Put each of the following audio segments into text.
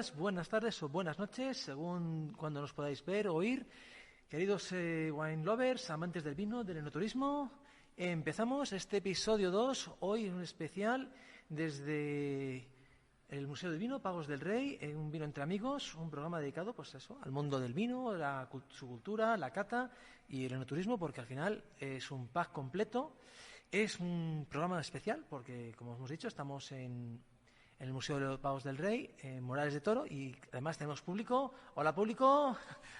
días, buenas tardes o buenas noches, según cuando nos podáis ver o oír. Queridos wine lovers, amantes del vino, del enoturismo, empezamos este episodio 2, hoy en un especial desde el Museo del Vino, Pagos del Rey, un vino entre amigos, un programa dedicado pues eso, al mundo del vino, su cultura, la cata y el enoturismo, porque al final es un pack completo. Es un programa especial porque, como hemos dicho, estamos en el Museo de los Pagos del Rey, en Morales de Toro, y además tenemos público. Hola, público.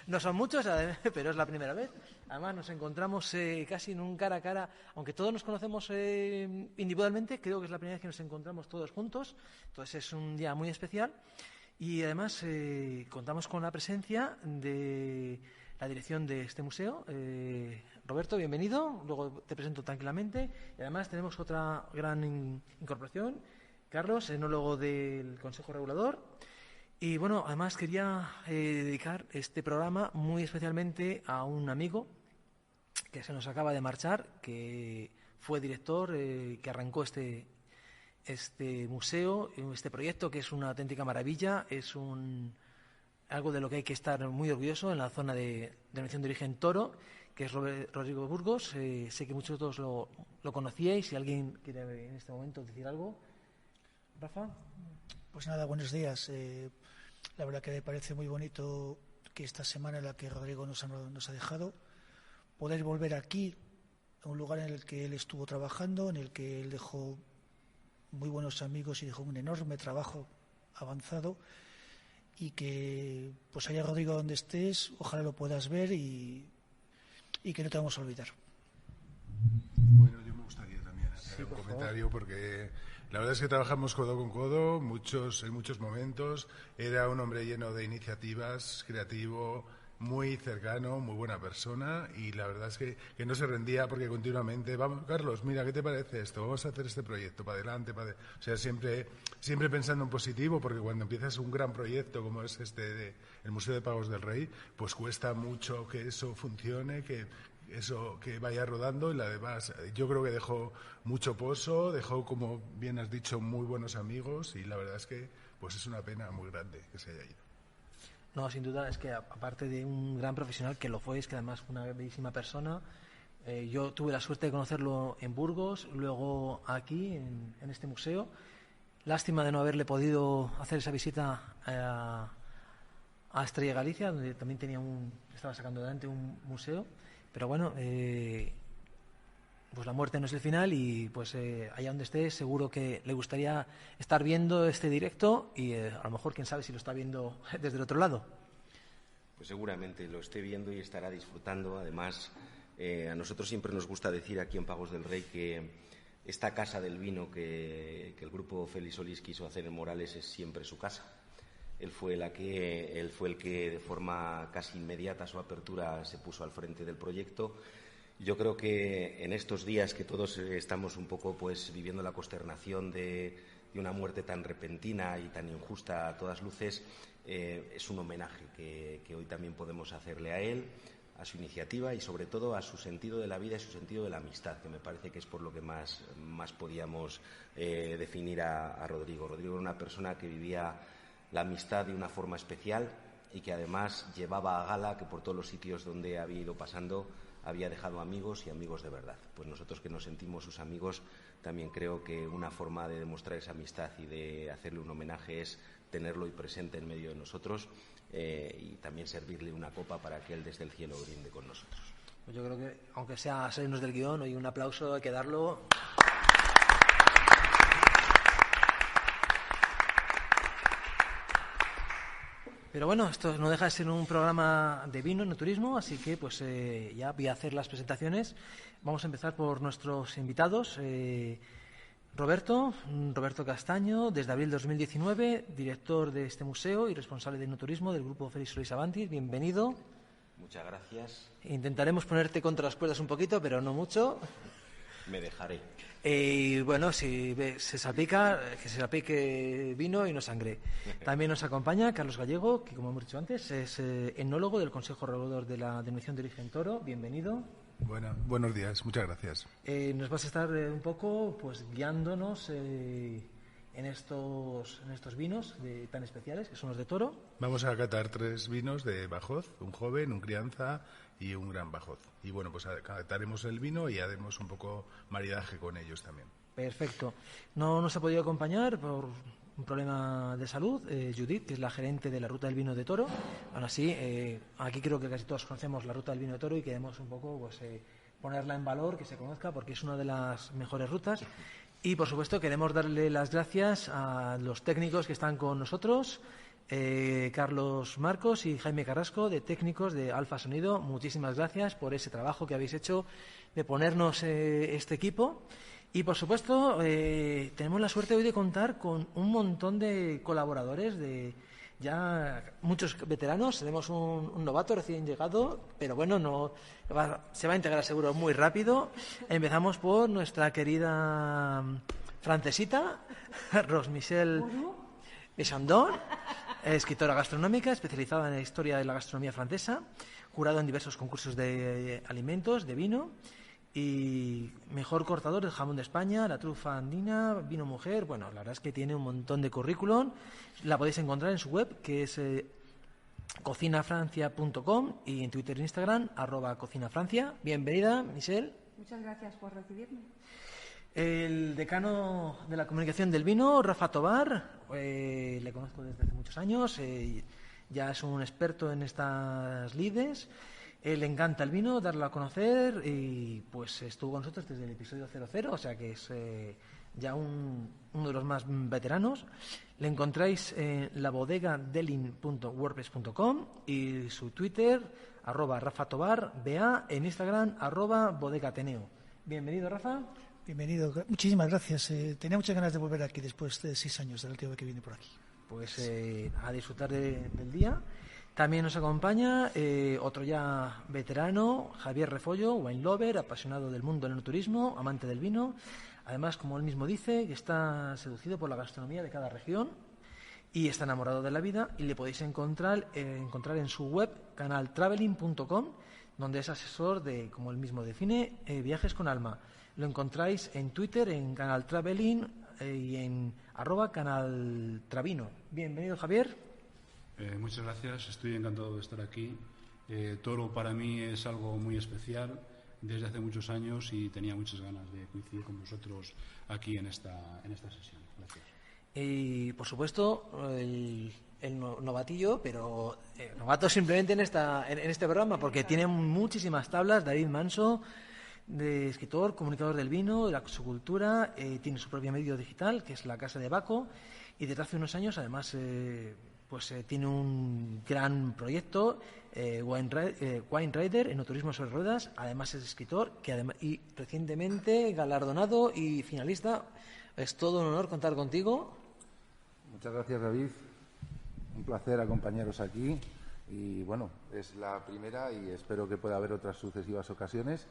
No son muchos, pero es la primera vez. Además nos encontramos casi en un cara a cara, aunque todos nos conocemos individualmente, creo que es la primera vez que nos encontramos todos juntos. Entonces es un día muy especial. Y además contamos con la presencia de la dirección de este museo. Roberto, bienvenido. Luego te presento tranquilamente. Y además tenemos otra gran incorporación. Carlos, enólogo del Consejo Regulador. Y bueno, además quería dedicar este programa muy especialmente a un amigo que se nos acaba de marchar, que fue director, que arrancó este museo, este proyecto, que es una auténtica maravilla, es algo de lo que hay que estar muy orgulloso en la zona de denominación de origen Toro, que es Rodrigo Burgos. Sé que muchos de todos lo conocíais. Si alguien quiere en este momento decir algo. Rafa. Pues nada, buenos días. La verdad que me parece muy bonito que esta semana en la que Rodrigo nos ha dejado, poder volver aquí, a un lugar en el que él estuvo trabajando, en el que él dejó muy buenos amigos y dejó un enorme trabajo avanzado, y que pues allá, Rodrigo, donde estés, ojalá lo puedas ver y que no te vamos a olvidar. Bueno, yo me gustaría también hacer un comentario, porque la verdad es que trabajamos codo con codo en muchos momentos. Era un hombre lleno de iniciativas, creativo, muy cercano, muy buena persona, y la verdad es que no se rendía, porque continuamente, vamos, Carlos, mira, ¿qué te parece esto? Vamos a hacer este proyecto, para adelante, o sea, siempre pensando en positivo, porque cuando empiezas un gran proyecto como es el Museo de Pagos del Rey, pues cuesta mucho que eso funcione, que vaya rodando, y además yo creo que dejó mucho pozo, dejó, como bien has dicho, muy buenos amigos, y la verdad es que pues es una pena muy grande que se haya ido. No, sin duda, es que aparte de un gran profesional, que lo fue, es que además fue una bellísima persona. Yo tuve la suerte de conocerlo en Burgos, luego aquí en este museo. Lástima de no haberle podido hacer esa visita a Estrella Galicia, donde también estaba sacando adelante un museo. Pero bueno, pues la muerte no es el final, y pues allá donde esté seguro que le gustaría estar viendo este directo, y a lo mejor quién sabe si lo está viendo desde el otro lado. Pues seguramente lo esté viendo y estará disfrutando. Además, a nosotros siempre nos gusta decir aquí en Pagos del Rey que esta casa del vino que el grupo Félix Solís quiso hacer en Morales es siempre su casa. Él fue el que de forma casi inmediata a su apertura se puso al frente del proyecto. Yo creo que en estos días que todos estamos un poco pues viviendo la consternación de una muerte tan repentina y tan injusta a todas luces, es un homenaje que hoy también podemos hacerle a él, a su iniciativa y sobre todo a su sentido de la vida y su sentido de la amistad, que me parece que es por lo que más podíamos definir a Rodrigo. Rodrigo era una persona que vivía la amistad de una forma especial y que además llevaba a gala que por todos los sitios donde había ido pasando había dejado amigos y amigos de verdad. Pues nosotros, que nos sentimos sus amigos, también creo que una forma de demostrar esa amistad y de hacerle un homenaje es tenerlo y presente en medio de nosotros, y también servirle una copa para que él desde el cielo brinde con nosotros. Pues yo creo que, aunque sea salirnos del guión, hoy un aplauso hay que darlo. Pero bueno, esto no deja de ser un programa de vino, no turismo, así que pues ya voy a hacer las presentaciones. Vamos a empezar por nuestros invitados. Roberto Castaño, desde abril de 2019, director de este museo y responsable de enoturismo del grupo Félix Solís Avantis. Bienvenido. Muchas gracias. Intentaremos ponerte contra las cuerdas un poquito, pero no mucho. Me dejaré. Y bueno, si se salpica, que se salpique vino y no sangre. También nos acompaña Carlos Gallego, que como hemos dicho antes es enólogo del Consejo Regulador de la Denominación de Origen Toro. Bienvenido. Bueno, buenos días, muchas gracias. Nos vas a estar un poco pues guiándonos en estos vinos tan especiales, que son los de Toro. Vamos a catar 3 vinos de Bajós, un joven, un crianza y un gran Bajós. Y bueno, pues cataremos el vino y haremos un poco maridaje con ellos también. Perfecto. No nos ha podido acompañar por un problema de salud Judith, que es la gerente de la Ruta del Vino de Toro. Aún así, aquí creo que casi todos conocemos la Ruta del Vino de Toro y queremos un poco pues, ponerla en valor, que se conozca, porque es una de las mejores rutas. Y, por supuesto, queremos darle las gracias a los técnicos que están con nosotros, Carlos Marcos y Jaime Carrasco, de técnicos de Alfa Sonido. Muchísimas gracias por ese trabajo que habéis hecho de ponernos este equipo. Y, por supuesto, tenemos la suerte hoy de contar con un montón de colaboradores, de ya muchos veteranos. Tenemos un novato recién llegado, pero bueno, se va a integrar seguro muy rápido. Empezamos por nuestra querida francesita, Rose-Michelle Bechandon, escritora gastronómica especializada en la historia de la gastronomía francesa, jurado en diversos concursos de alimentos, de vino, y mejor cortador del jamón de España, la trufa andina, vino mujer. Bueno, la verdad es que tiene un montón de currículum. La podéis encontrar en su web, que es cocinafrancia.com, y en Twitter e Instagram @cocinafrancia. Bienvenida, Michelle. Muchas gracias por recibirme. El decano de la comunicación del vino, Rafa Tobar, le conozco desde hace muchos años, ya es un experto en estas lides. Le encanta el vino, darlo a conocer, y pues estuvo con nosotros desde el episodio 00, o sea que es ya uno de los más veteranos. Le encontráis en labodegadelin.wordpress.com y su Twitter, @RafaTobar, en Instagram, @bodegateneo. Bienvenido, Rafa. Bienvenido, muchísimas gracias. Tenía muchas ganas de volver aquí después de 6 años de la última vez que vine por aquí. Pues a disfrutar del día. También nos acompaña otro ya veterano, Javier Refollo, wine lover, apasionado del mundo del enoturismo, amante del vino. Además, como él mismo dice, que está seducido por la gastronomía de cada región y está enamorado de la vida, y le podéis encontrar en su web, canaltraveling.com, donde es asesor de, como él mismo define, viajes con alma. Lo encontráis en Twitter, en Canal Traveling, y en @canaltravino. Bienvenido, Javier. Muchas gracias, estoy encantado de estar aquí. Toro para mí es algo muy especial desde hace muchos años y tenía muchas ganas de coincidir con vosotros aquí en esta sesión. Gracias. Y, por supuesto, el novatillo, pero novato simplemente en este programa, porque tiene muchísimas tablas, David Manso, de escritor, comunicador del vino, de su cultura, tiene su propio medio digital, que es La Casa de Baco, y desde hace unos años, además, tiene un gran proyecto, Wine Rider, enoturismo sobre ruedas. Además es escritor y recientemente galardonado y finalista. Es todo un honor contar contigo. Muchas gracias, David. Un placer acompañaros aquí. Y bueno, es la primera y espero que pueda haber otras sucesivas ocasiones.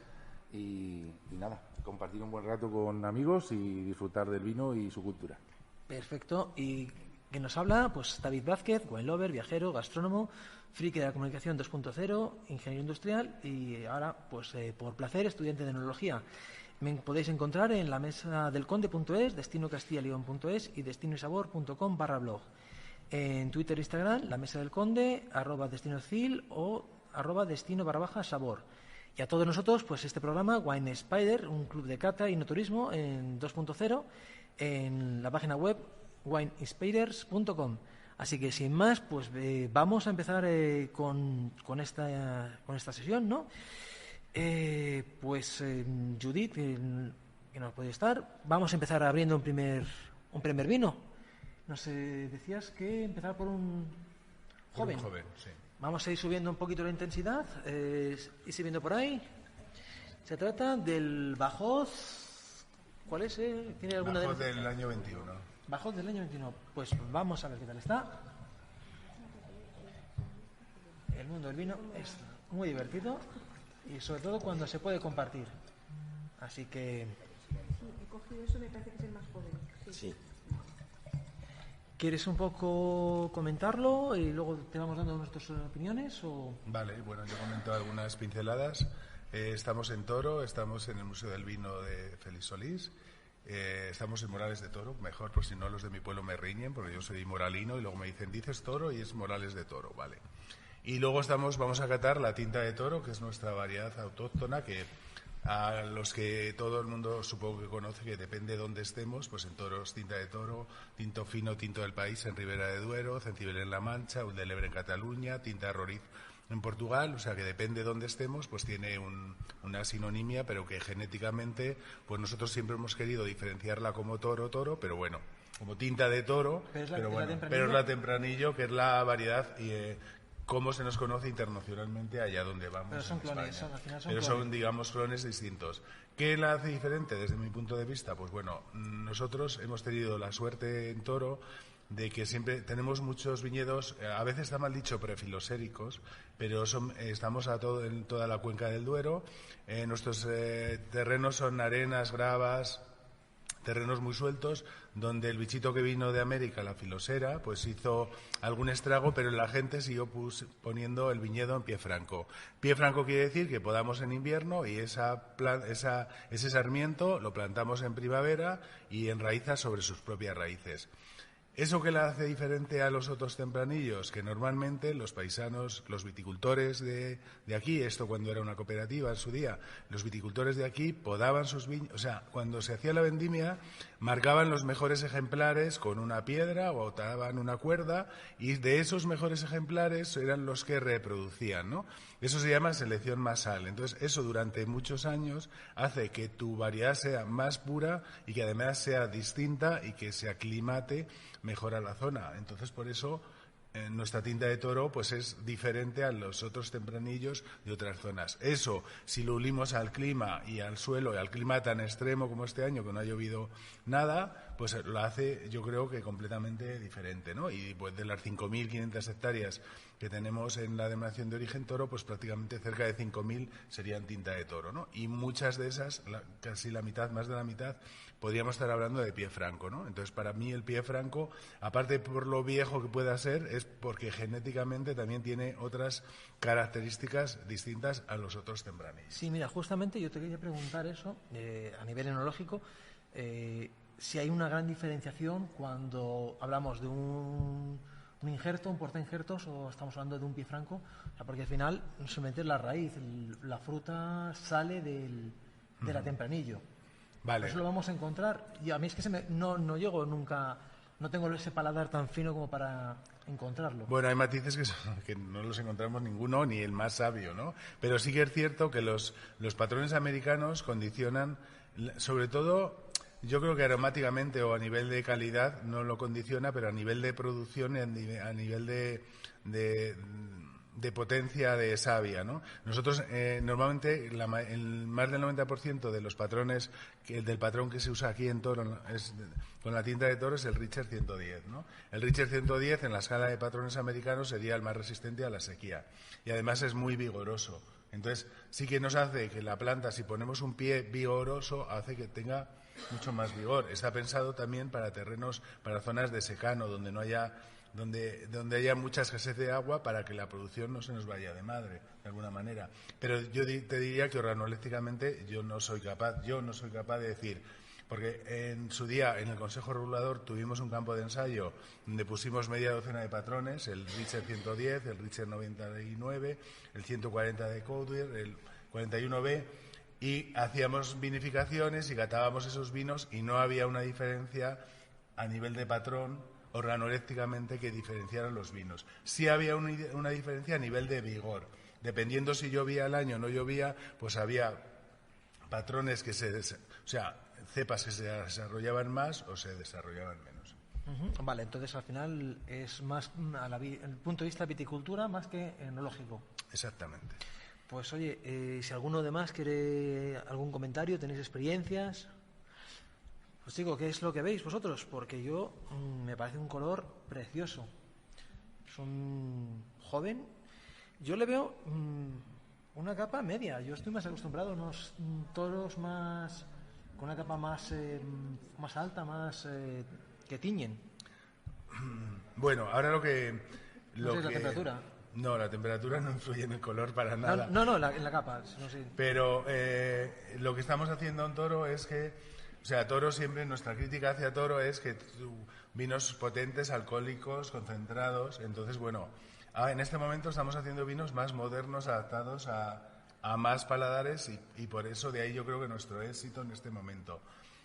Y nada, compartir un buen rato con amigos y disfrutar del vino y su cultura. Perfecto. Y que nos habla, pues David Vázquez, wine lover, viajero, gastrónomo, friki de la comunicación 2.0, ingeniero industrial y ahora, pues por placer, estudiante de enología. Me podéis encontrar en la mesa del conde.es, destinocastillaleon.es y destinosabor.com/blog. En Twitter e Instagram, la mesa del conde, @destinocil o @destino_sabor. Y a todos nosotros, pues este programa, Wine Spider, un club de cata y enoturismo en 2.0, en la página web wineinspiders.com. Así que sin más, pues vamos a empezar con esta sesión, ¿no? Judith, que nos puede estar, vamos a empezar abriendo un primer vino. Nos decías que empezar por un joven. Un joven, sí. Vamos a ir subiendo un poquito la intensidad, y subiendo por ahí. Se trata del Bajós. ¿Cuál es? ¿Tiene alguna Bajós del año 21. Bajós del año 21. Pues vamos a ver qué tal está. El mundo del vino es muy divertido y sobre todo cuando se puede compartir. Así que... Sí, he cogido eso, me parece que es el más joven. Sí. ¿Quieres un poco comentarlo y luego te vamos dando nuestras opiniones? O... Vale, bueno, yo comento algunas pinceladas. Estamos en Toro, estamos en el Museo del Vino de Félix Solís Estamos en Morales de Toro, mejor, por si no los de mi pueblo me riñen, porque yo soy moralino y luego me dicen, dices toro y es Morales de Toro, ¿vale? Y luego vamos a catar la tinta de toro, que es nuestra variedad autóctona, que a los que todo el mundo supongo que conoce, que depende de dónde estemos, pues en toros, tinta de toro, tinto fino, tinto del país en Ribera de Duero, Cencibel en La Mancha, un del Ebre en Cataluña, tinta de Roriz en Portugal, o sea que depende de dónde estemos, pues tiene una sinonimia, pero que genéticamente, pues nosotros siempre hemos querido diferenciarla como toro, pero bueno, como tinta de toro, pero es la tempranillo, que es la variedad y cómo se nos conoce internacionalmente allá donde vamos. Pero son clones, al final son, digamos, clones distintos. ¿Qué la hace diferente desde mi punto de vista? Pues bueno, nosotros hemos tenido la suerte en toro de que siempre tenemos muchos viñedos, a veces está mal dicho prefiloséricos, pero estamos en toda la cuenca del Duero. Nuestros terrenos son arenas, gravas, terrenos muy sueltos, donde el bichito que vino de América, la filosera, pues hizo algún estrago, pero la gente siguió poniendo el viñedo en pie franco. Pie franco quiere decir que podamos en invierno y ese sarmiento lo plantamos en primavera y enraiza sobre sus propias raíces. ¿Eso que la hace diferente a los otros tempranillos? Que normalmente los paisanos, los viticultores de aquí, esto cuando era una cooperativa en su día, los viticultores de aquí podaban sus viñas, o sea, cuando se hacía la vendimia, marcaban los mejores ejemplares con una piedra o ataban una cuerda y de esos mejores ejemplares eran los que reproducían, ¿no? Eso se llama selección masal. Entonces, eso durante muchos años hace que tu variedad sea más pura y que además sea distinta y que se aclimate mejor a la zona. Entonces, por eso nuestra tinta de toro pues es diferente a los otros tempranillos de otras zonas. Eso, si lo unimos al clima y al suelo y al clima tan extremo como este año, que no ha llovido nada, pues lo hace, yo creo que completamente diferente, ¿no? Y pues de las 5.500 hectáreas que tenemos en la denominación de origen toro, pues prácticamente cerca de 5.000 serían tinta de toro, ¿no? Y muchas de esas, casi la mitad, más de la mitad, podríamos estar hablando de pie franco, ¿no? Entonces, para mí el pie franco, aparte por lo viejo que pueda ser, es porque genéticamente también tiene otras características distintas a los otros tempranillos. Sí, mira, justamente yo te quería preguntar eso, a nivel enológico, si hay una gran diferenciación cuando hablamos de un injerto, un portainjertos, o estamos hablando de un pie franco, o sea, porque al final solamente es la raíz, la fruta sale de la tempranillo. Vale. Eso lo vamos a encontrar. Y a mí es que no llego nunca, no tengo ese paladar tan fino como para encontrarlo. Bueno, hay matices que no los encontramos ninguno, ni el más sabio, ¿no? Pero sí que es cierto que los patrones americanos condicionan, sobre todo, yo creo que aromáticamente o a nivel de calidad no lo condiciona, pero a nivel de producción y a nivel de potencia de savia, ¿no? Nosotros normalmente más del 90% de los patrones, del patrón que se usa aquí en toro con la tinta de toro es el Richard 110, ¿no? El Richard 110 en la escala de patrones americanos sería el más resistente a la sequía y además es muy vigoroso. Entonces sí que nos hace que la planta, si ponemos un pie vigoroso, hace que tenga mucho más vigor. Está pensado también para terrenos, para zonas de secano donde no haya donde haya mucha escasez de agua, para que la producción no se nos vaya de madre, de alguna manera. Pero yo te diría que organolépticamente yo no soy capaz de decir, porque en su día en el Consejo Regulador tuvimos un campo de ensayo donde pusimos media docena de patrones, el Richard 110, el Richard 99, el 140 de Codwell, el 41B, y hacíamos vinificaciones y catábamos esos vinos y no había una diferencia a nivel de patrón organolépticamente que diferenciaran los vinos. Sí había una diferencia a nivel de vigor. Dependiendo si llovía el año o no llovía, pues había patrones cepas que se desarrollaban más o se desarrollaban menos. Uh-huh. Vale, entonces al final es más el punto de vista de viticultura más que enológico. Exactamente. Pues oye, si alguno de más quiere algún comentario, tenéis experiencias. Os digo, ¿qué es lo que veis vosotros? Porque yo me parece un color precioso. Es un joven. Yo le veo una capa media. Yo estoy más acostumbrado a unos toros más con una capa más alta, más que tiñen. Bueno, ahora ¿No es la temperatura? No, la temperatura no influye en el color para nada. No, en la capa. No sé. Pero lo que estamos haciendo en toro es que O sea, Toro siempre, nuestra crítica hacia Toro es que vinos potentes, alcohólicos, concentrados. Entonces, bueno, en este momento estamos haciendo vinos más modernos, adaptados a más paladares y por eso de ahí yo creo que nuestro éxito en este momento.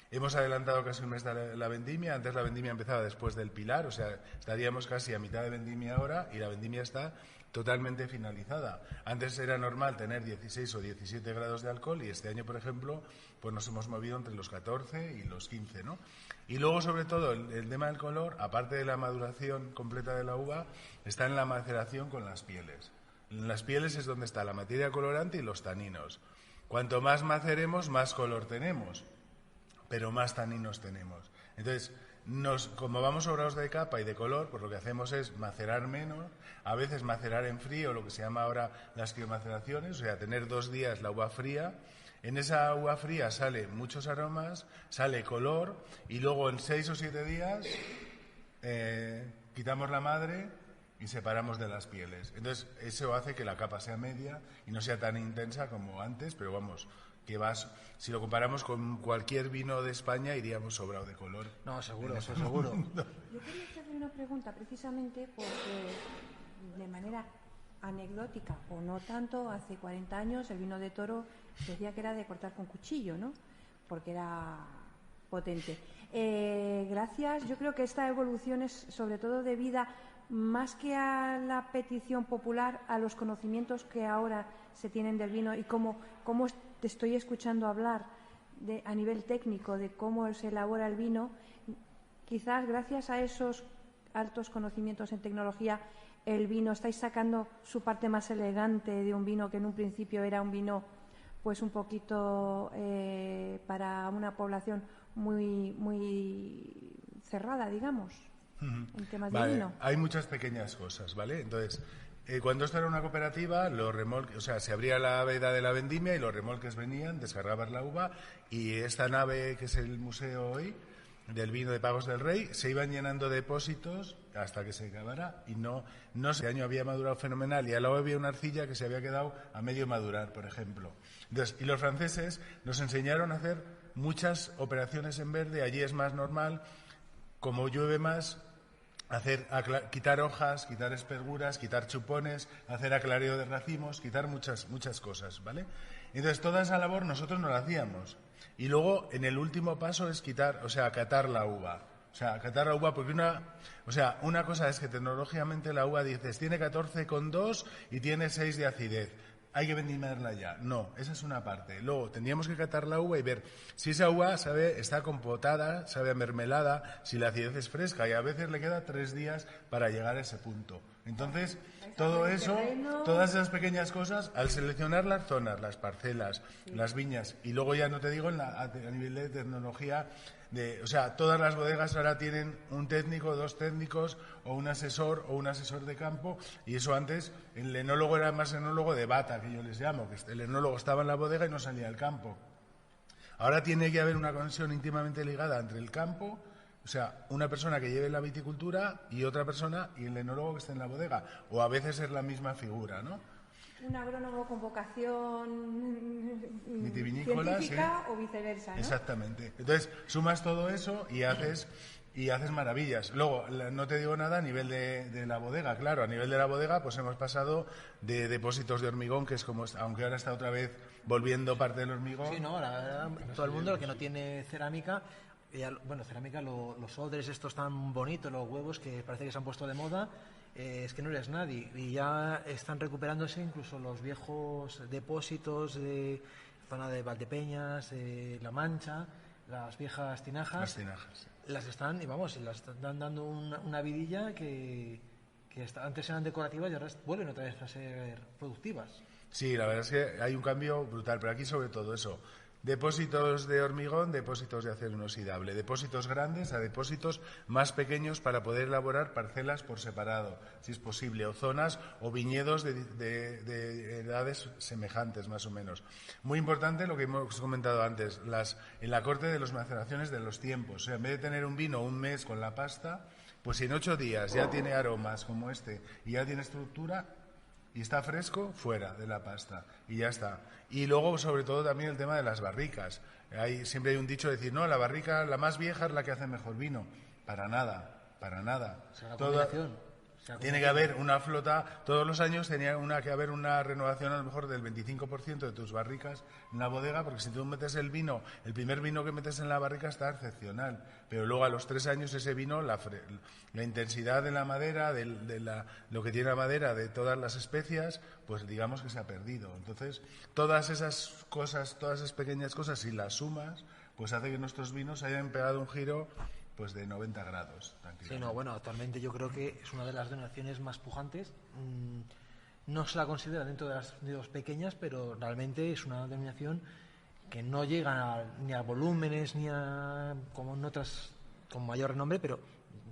Hemos adelantado casi un mes de la vendimia. Antes la vendimia empezaba después del Pilar, o sea, estaríamos casi a mitad de vendimia ahora y la vendimia está totalmente finalizada. Antes era normal tener 16 o 17 grados de alcohol y este año, por ejemplo, pues nos hemos movido entre los 14 y los 15, ¿no? Y luego, sobre todo, el tema del color, aparte de la maduración completa de la uva, está en la maceración con las pieles. En las pieles es donde está la materia colorante y los taninos. Cuanto más maceremos, más color tenemos, pero más taninos tenemos. Entonces, como vamos sobrados de capa y de color, pues lo que hacemos es macerar menos, a veces macerar en frío, lo que se llama ahora las criomaceraciones, o sea, tener 2 días la uva fría. En esa uva fría sale muchos aromas, sale color, y luego en 6 o 7 días quitamos la madre y separamos de las pieles. Entonces, eso hace que la capa sea media y no sea tan intensa como antes, pero vamos, si lo comparamos con cualquier vino de España, iríamos sobrado de color. No, seguro, eso seguro. Yo quería hacerle una pregunta precisamente porque de manera anecdótica o no tanto, hace 40 años el vino de Toro decía que era de cortar con cuchillo, ¿no? Porque era potente. Gracias, yo creo que esta evolución es sobre todo debida más que a la petición popular, a los conocimientos que ahora se tienen del vino y cómo te estoy escuchando hablar a nivel técnico de cómo se elabora el vino. Quizás gracias a esos altos conocimientos en tecnología, el vino, estáis sacando su parte más elegante de un vino que en un principio era un vino pues un poquito para una población muy cerrada, digamos, en temas de vino. Hay muchas pequeñas cosas, ¿vale? Entonces, cuando esto era una cooperativa, los remolques, o sea, se abría la veda de la vendimia y los remolques venían, descargaban la uva y esta nave que es el museo hoy del vino de Pagos del Rey se iban llenando depósitos hasta que se acabara y no este año había madurado fenomenal y al lado había una arcilla que se había quedado a medio madurar, por ejemplo. Entonces, y los franceses nos enseñaron a hacer muchas operaciones en verde. Allí es más normal, como llueve más, quitar hojas, quitar esperguras, quitar chupones, hacer aclareo de racimos, quitar muchas cosas, ¿vale? Entonces, toda esa labor nosotros no la hacíamos. Y luego, en el último paso es acatar la uva. O sea, acatar la uva porque una cosa es que tecnológicamente la uva dices tiene 14,2 y tiene 6 de acidez. Hay que vendimiarla ya. No, esa es una parte. Luego, tendríamos que catar la uva y ver si esa uva está compotada, sabe a mermelada, si la acidez es fresca, y a veces le queda 3 días para llegar a ese punto. Entonces, todo eso, todas esas pequeñas cosas, al seleccionar las zonas, las parcelas, las viñas, y luego ya no te digo a nivel de tecnología, todas las bodegas ahora tienen un técnico, 2 técnicos, o un asesor de campo, y eso antes, el enólogo era más enólogo de bata, que yo les llamo, que el enólogo estaba en la bodega y no salía al campo. Ahora tiene que haber una conexión íntimamente ligada entre el campo, o sea, una persona que lleve la viticultura y otra persona y el enólogo que esté en la bodega, o a veces es la misma figura, ¿no? Un agrónomo con vocación vitivinícola, científica, sí. O viceversa, ¿no? Exactamente. Entonces, sumas todo eso y haces maravillas. Luego, no te digo nada a nivel de la bodega. Claro, a nivel de la bodega, pues hemos pasado de depósitos de hormigón, que es como, aunque ahora está otra vez volviendo parte del hormigón. Sí, no, la verdad, todo el mundo, el que no tiene cerámica, cerámica, los odres estos tan bonitos, los huevos que parece que se han puesto de moda, es que no eres nadie. Y ya están recuperándose incluso los viejos depósitos de zona de Valdepeñas, La Mancha, las viejas tinajas. Las tinajas, sí. Las están dando una vidilla que antes eran decorativas y ahora vuelven otra vez a ser productivas. Sí, la verdad es que hay un cambio brutal, pero aquí sobre todo eso. Depósitos de hormigón, depósitos de acero inoxidable, depósitos grandes a depósitos más pequeños para poder elaborar parcelas por separado, si es posible, o zonas o viñedos de edades semejantes, más o menos. Muy importante lo que hemos comentado antes, en la corte de las maceraciones de los tiempos. O sea, en vez de tener un vino un mes con la pasta, pues si en 8 días ya tiene aromas como este y ya tiene estructura, y está fresco, fuera de la pasta y ya está. Y luego, sobre todo, también el tema de las barricas. Siempre hay un dicho de decir, no, la barrica, la más vieja es la que hace mejor vino. Para nada. Tiene que haber una flota, todos los años tenía que haber una renovación a lo mejor del 25% de tus barricas en la bodega, porque si tú metes el primer vino que metes en la barrica está excepcional, pero luego a los 3 años ese vino, la intensidad de la madera, lo que tiene la madera, de todas las especias, pues digamos que se ha perdido. Entonces, todas esas cosas, todas esas pequeñas cosas, si las sumas, pues hace que nuestros vinos hayan pegado un giro pues de 90 grados. Sí, no, bueno, actualmente yo creo que es una de las denominaciones más pujantes. No se la considera dentro de las pequeñas, pero realmente es una denominación que no llega ni a volúmenes ni a como en otras con mayor renombre, pero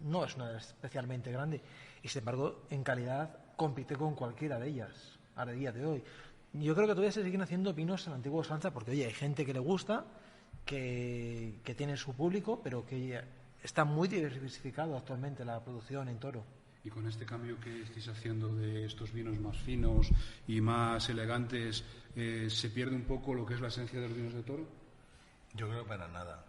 no es una especialmente grande. Y sin embargo, en calidad compite con cualquiera de ellas a día de hoy. Yo creo que todavía se siguen haciendo vinos en la antigua usanza, porque oye, hay gente que le gusta, que tiene su público, pero que está muy diversificado actualmente la producción en Toro. Y con este cambio que estáis haciendo de estos vinos más finos y más elegantes, ¿se pierde un poco lo que es la esencia de los vinos de Toro? Yo creo que para nada.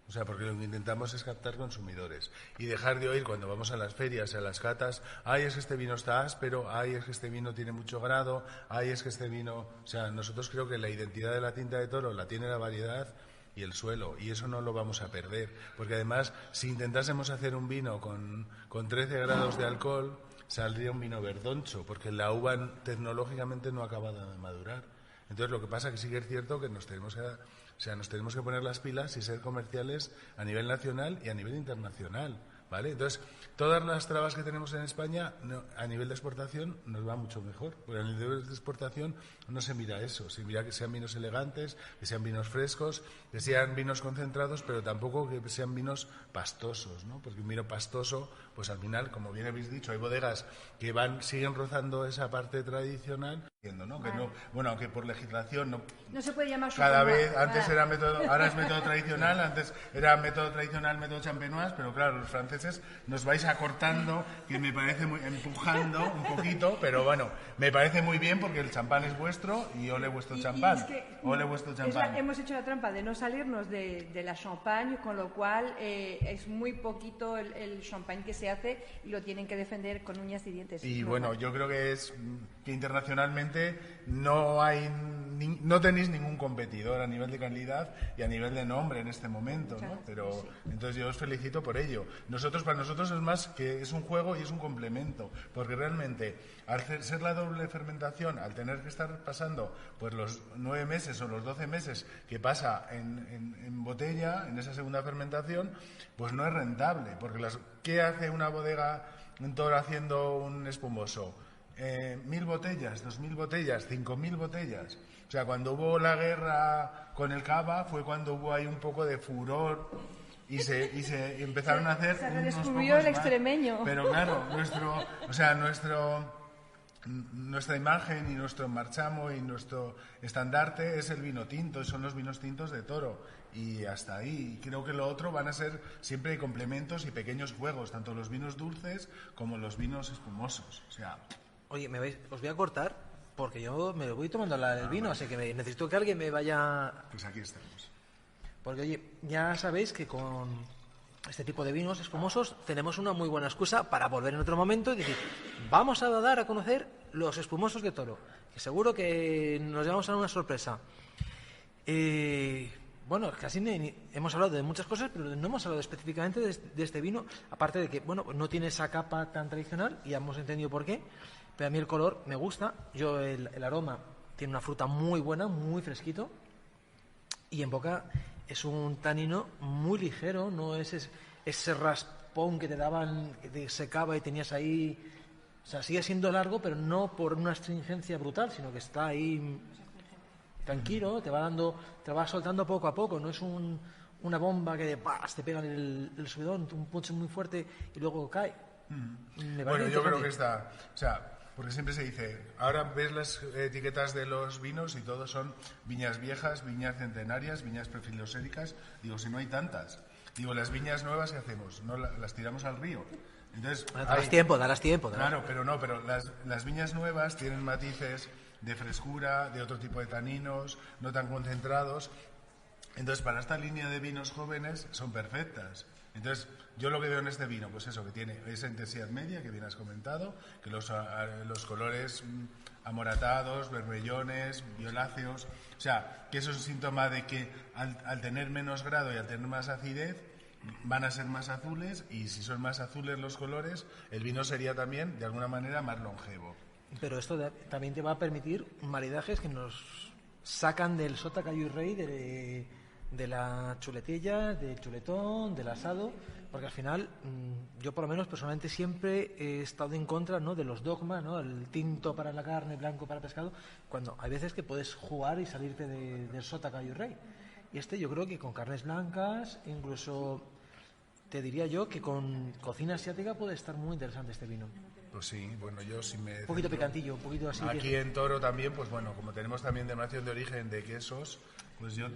O sea, porque lo que intentamos es captar consumidores y dejar de oír cuando vamos a las ferias, a las catas, ay, es que este vino está áspero, ay, es que este vino tiene mucho grado, ay, es que este vino... O sea, nosotros creo que la identidad de la tinta de Toro la tiene la variedad y el suelo, y eso no lo vamos a perder, porque además si intentásemos hacer un vino con 13 grados de alcohol saldría un vino verdoncho, porque la uva tecnológicamente no ha acabado de madurar. Entonces lo que pasa es que sí que es cierto que nos tenemos que poner las pilas y ser comerciales a nivel nacional y a nivel internacional, ¿vale? Entonces todas las trabas que tenemos en España a nivel de exportación nos va mucho mejor, porque a nivel de exportación no se mira eso, se mira que sean vinos elegantes, que sean vinos frescos, que sean vinos concentrados, pero tampoco que sean vinos pastosos, ¿no? Porque un vino pastoso, pues al final, como bien habéis dicho, hay bodegas que siguen rozando esa parte tradicional, ¿no? Que no, bueno, aunque por legislación no se puede llamar cada vez, antes era método, ahora es método tradicional, antes era método tradicional, método champenoise, pero claro, los franceses nos vais acortando, que me parece muy, empujando un poquito, pero bueno, me parece muy bien porque el champán es vuestro y ole vuestro champán. Es que ole vuestro champán. Hemos hecho la trampa de no salirnos de la champagne, con lo cual es muy poquito el champagne que se hace y lo tienen que defender con uñas y dientes. Y bueno, yo creo que es que internacionalmente no tenéis ningún competidor a nivel de calidad y a nivel de nombre en este momento, ¿no? Pero sí. Entonces yo os felicito por ello. Para nosotros es más que es un juego y es un complemento, porque realmente al ser la doble fermentación, al tener que estar pasando pues los 9 meses o los 12 meses que pasa en botella, en esa segunda fermentación, pues no es rentable, porque ¿qué hace una bodega en Toro haciendo un espumoso? 1.000 botellas, 2.000 botellas, 5.000 botellas. O sea, cuando hubo la guerra con el cava fue cuando hubo ahí un poco de furor y se empezaron a hacer se redescubrió el extremeño. Pero claro, nuestra imagen y nuestro marchamo y nuestro estandarte es el vino tinto, son los vinos tintos de Toro y hasta ahí. Creo que lo otro van a ser siempre complementos y pequeños juegos, tanto los vinos dulces como los vinos espumosos. O sea, oye, os voy a cortar porque yo me voy tomando el vino, así que necesito que alguien me vaya... Pues aquí estamos. Porque, oye, ya sabéis que con este tipo de vinos espumosos tenemos una muy buena excusa para volver en otro momento y decir, vamos a dar a conocer los espumosos de Toro, que seguro que nos llevamos a una sorpresa. Bueno, casi hemos hablado de muchas cosas, pero no hemos hablado específicamente de este vino, aparte de que, bueno, no tiene esa capa tan tradicional, y ya hemos entendido por qué, pero a mí el color me gusta, el aroma tiene una fruta muy buena, muy fresquito, y en boca es un tanino muy ligero, no es ese raspón que te daban, que te secaba y tenías ahí, o sea, sigue siendo largo, pero no por una astringencia brutal, sino que está ahí tranquilo, te va soltando poco a poco, no es una bomba que te pega el subidón, un punch muy fuerte y luego cae. Bueno, yo creo que está, o sea, porque siempre se dice, ahora ves las etiquetas de los vinos y todos son viñas viejas, viñas centenarias, viñas prefiloséricas. Digo, si no hay tantas. Digo, las viñas nuevas, ¿qué hacemos? ¿No las tiramos al río? Entonces, darás tiempo. Claro, pero las viñas nuevas tienen matices de frescura, de otro tipo de taninos, no tan concentrados. Entonces, para esta línea de vinos jóvenes son perfectas. Entonces, yo lo que veo en este vino, pues eso, que tiene esa intensidad media que bien has comentado, que los colores amoratados, vermellones, violáceos, o sea, que eso es un síntoma de que al tener menos grado y al tener más acidez, van a ser más azules, y si son más azules los colores, el vino sería también, de alguna manera, más longevo. Pero esto también te va a permitir maridajes que nos sacan del sota, callo y rey, de la chuletilla, del chuletón, del asado, porque al final yo por lo menos personalmente siempre he estado en contra, ¿no?, de los dogmas, ¿no?, el tinto para la carne, blanco para el pescado, cuando hay veces que puedes jugar y salirte del sota, callo y rey. Y yo creo que con carnes blancas, incluso te diría yo que con cocina asiática puede estar muy interesante este vino. Pues sí, bueno, yo sí me... Un poquito picantillo, un poquito así. Aquí en Toro también, pues bueno, como tenemos también denominación de origen de quesos, pues yo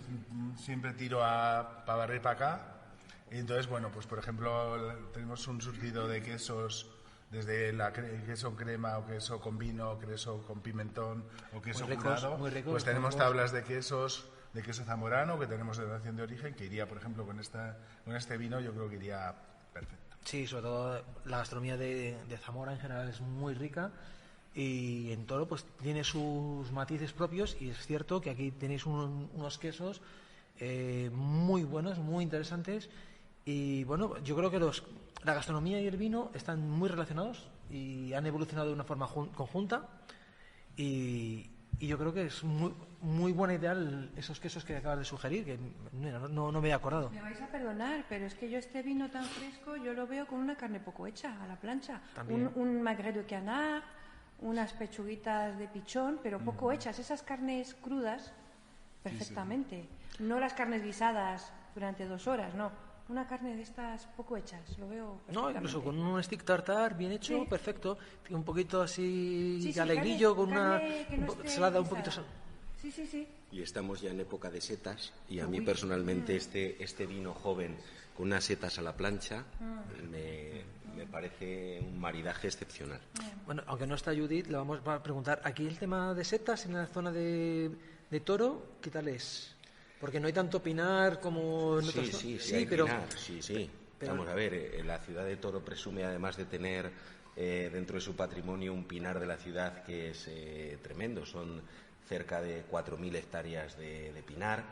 siempre tiro para barrer para acá. Y entonces, bueno, pues por ejemplo, tenemos un surtido de quesos, desde el queso crema o queso con vino, queso con pimentón o queso curado. Muy ricos, pues tenemos tablas de queso zamorano, que tenemos denominación de origen, que iría, por ejemplo, con este vino, yo creo que iría perfecto. Sí, sobre todo la gastronomía de Zamora en general es muy rica, y en Toro pues tiene sus matices propios, y es cierto que aquí tenéis unos quesos muy buenos, muy interesantes, y bueno, yo creo que la gastronomía y el vino están muy relacionados y han evolucionado de una forma conjunta, y yo creo que es muy buena idea esos quesos que acabas de sugerir, que no me he acordado. Me vais a perdonar, pero es que yo este vino tan fresco yo lo veo con una carne poco hecha a la plancha. Un magret de canard, unas pechuguitas de pichón, pero poco hechas. Esas carnes crudas, perfectamente. Sí. No las carnes guisadas durante 2 horas, no. Una carne de estas poco hechas, lo veo perfectamente. No, incluso con un stick tartar bien hecho, sí. Perfecto. Un poquito así sí, alegrillo, carne, con una salada un poquito... Sí. Y estamos ya en época de setas, y a mí personalmente este vino joven con unas setas a la plancha me parece un maridaje excepcional. Bueno, aunque no está Judith, le vamos a preguntar, aquí el tema de setas en la zona de Toro, ¿qué tal es? Porque no hay tanto pinar como en otros... Sí, pero pinar, sí. Pero... Vamos a ver, la ciudad de Toro presume, además de tener dentro de su patrimonio un pinar de la ciudad que es tremendo. Son cerca de 4.000 hectáreas de pinar,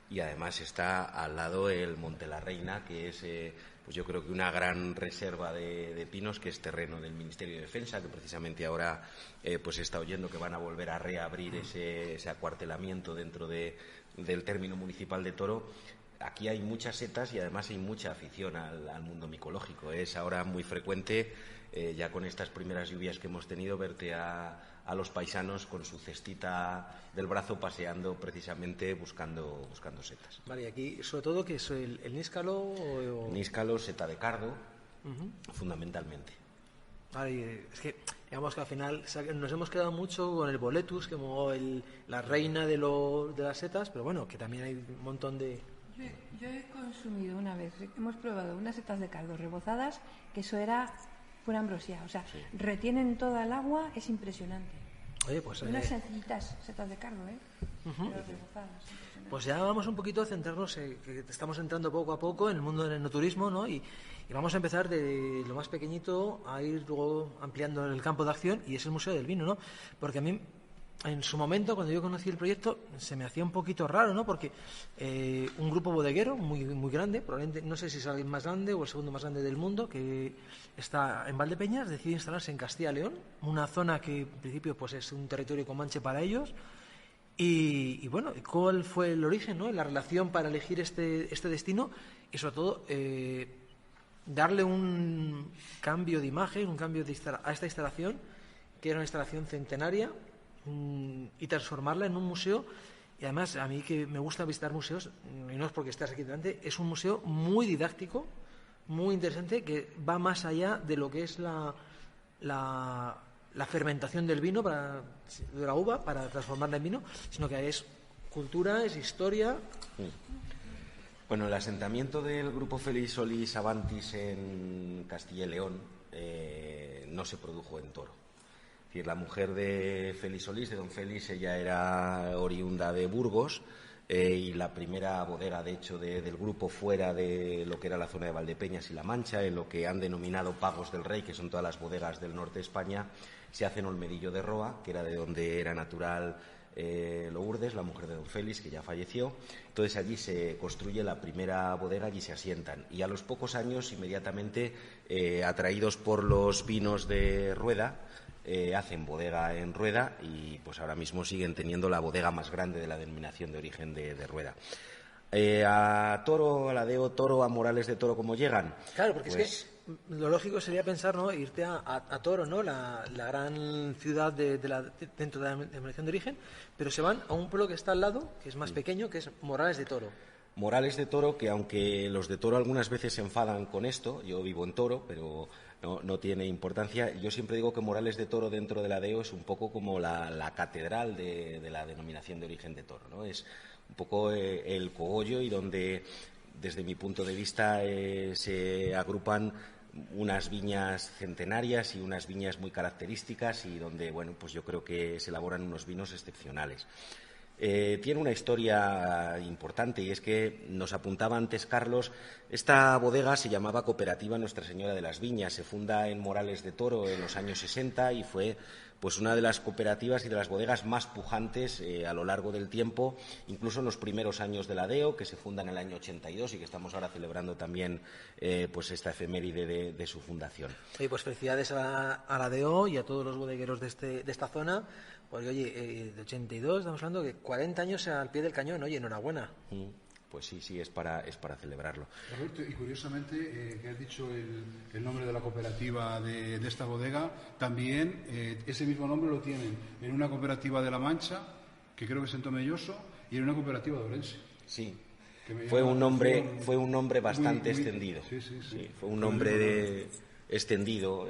y además está al lado el Monte la Reina, que es pues yo creo que una gran reserva de pinos, que es terreno del Ministerio de Defensa, que precisamente ahora pues está oyendo que van a volver a reabrir ese acuartelamiento dentro del término municipal de Toro. Aquí hay muchas setas y además hay mucha afición al mundo micológico. Es ahora muy frecuente, ya con estas primeras lluvias que hemos tenido, verte a los paisanos con su cestita del brazo paseando precisamente buscando setas. Vale, y aquí sobre todo que es el níscalo Níscalo, seta de cardo, fundamentalmente. Vale, es que digamos que al final nos hemos quedado mucho con el boletus como la reina de las setas, pero bueno, que también hay un montón de... Yo he consumido una vez, hemos probado unas setas de cardo rebozadas, que eso era pura ambrosía, o sea, retienen toda el agua, es impresionante. Oye, pues unas sencillitas setas de cardo, rebozadas. Pues ya vamos un poquito a centrarnos, que estamos entrando poco a poco en el mundo del enoturismo, ¿no? Y vamos a empezar de lo más pequeñito a ir luego ampliando el campo de acción, y es el Museo del Vino, ¿no? Porque a mí, en su momento, cuando yo conocí el proyecto, se me hacía un poquito raro, ¿no? Porque un grupo bodeguero muy, muy grande, probablemente, no sé si es el más grande o el segundo más grande del mundo, que está en Valdepeñas, decide instalarse en Castilla y León, una zona que en principio pues es un territorio comanche para ellos. Y bueno, ¿cuál fue el origen, ¿no? La relación para elegir este destino, y sobre todo darle un cambio de imagen, un cambio a esta instalación, que era una instalación centenaria, y transformarla en un museo. Y además, a mí que me gusta visitar museos, y no es porque estés aquí delante, es un museo muy didáctico, muy interesante, que va más allá de lo que es la fermentación del vino, de la uva, para transformarla en vino, sino que es cultura, es historia. Bueno, el asentamiento del Grupo Félix Solís Avantis en Castilla y León no se produjo en Toro. Es decir, la mujer de Félix Solís, de don Félix, ella era oriunda de Burgos, y la primera bodega, de hecho, del grupo fuera de lo que era la zona de Valdepeñas y La Mancha, en lo que han denominado Pagos del Rey, que son todas las bodegas del norte de España, se hace en Olmedillo de Roa, que era de donde era natural Lourdes, la mujer de don Félix, que ya falleció. Entonces allí se construye la primera bodega, allí se asientan. Y a los pocos años, inmediatamente, atraídos por los vinos de Rueda, hacen bodega en Rueda y pues ahora mismo siguen teniendo la bodega más grande de la denominación de origen de Rueda. A Toro, a la Deo Toro, a Morales de Toro, ¿cómo llegan? Claro, porque Pues, es que lo lógico sería pensar, ¿no?, irte a Toro, ¿no?, la gran ciudad dentro de la denominación de origen, pero se van a un pueblo que está al lado, que es más pequeño, que es Morales de Toro. Morales de Toro, que aunque los de Toro algunas veces se enfadan con esto, yo vivo en Toro, pero no tiene importancia. Yo siempre digo que Morales de Toro dentro de la DEO es un poco como la catedral de la denominación de origen de Toro, ¿no? Es un poco el cogollo y donde, desde mi punto de vista, se agrupan unas viñas centenarias y unas viñas muy características y donde, bueno, pues yo creo que se elaboran unos vinos excepcionales. Tiene una historia importante y es que nos apuntaba antes Carlos, esta bodega se llamaba Cooperativa Nuestra Señora de las Viñas, se funda en Morales de Toro en los años 60 y fue pues una de las cooperativas y de las bodegas más pujantes a lo largo del tiempo, incluso en los primeros años de la DEO, que se funda en el año 82 y que estamos ahora celebrando también pues esta efeméride de su fundación. Oye, pues felicidades a la DEO y a todos los bodegueros de esta zona, porque, oye, de 82 estamos hablando de 40 años al pie del cañón. Oye, enhorabuena. Pues sí, es para celebrarlo. Roberto, y curiosamente, que has dicho el nombre de la cooperativa de esta bodega, también ese mismo nombre lo tienen en una cooperativa de La Mancha, que creo que es en Tomelloso, y en una cooperativa de Orense. Sí. Fue un nombre bastante extendido. Sí. Fue un nombre extendido.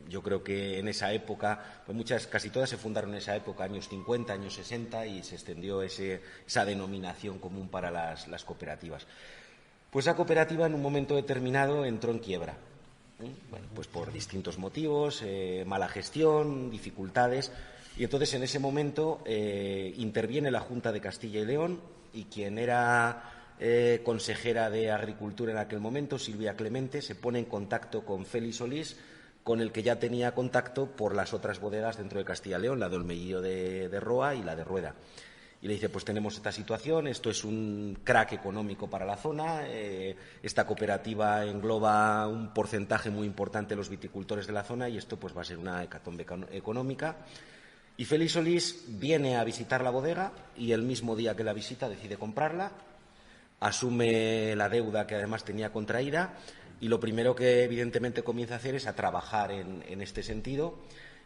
Yo creo que en esa época, pues casi todas se fundaron en esa época, años 50, años 60, y se extendió esa denominación común para las cooperativas. Pues esa cooperativa en un momento determinado entró en quiebra. Bueno, pues por distintos motivos, mala gestión, dificultades, y entonces en ese momento interviene la Junta de Castilla y León y quien era consejera de Agricultura en aquel momento, Silvia Clemente, se pone en contacto con Félix Solís, con el que ya tenía contacto por las otras bodegas dentro de Castilla y León, la de Olmedillo de Roa y la de Rueda. Y le dice, pues tenemos esta situación, esto es un crack económico para la zona, esta cooperativa engloba un porcentaje muy importante de los viticultores de la zona y esto pues va a ser una hecatombe económica. Y Félix Solís viene a visitar la bodega y el mismo día que la visita decide comprarla, asume la deuda que además tenía contraída y lo primero que evidentemente comienza a hacer es a trabajar en este sentido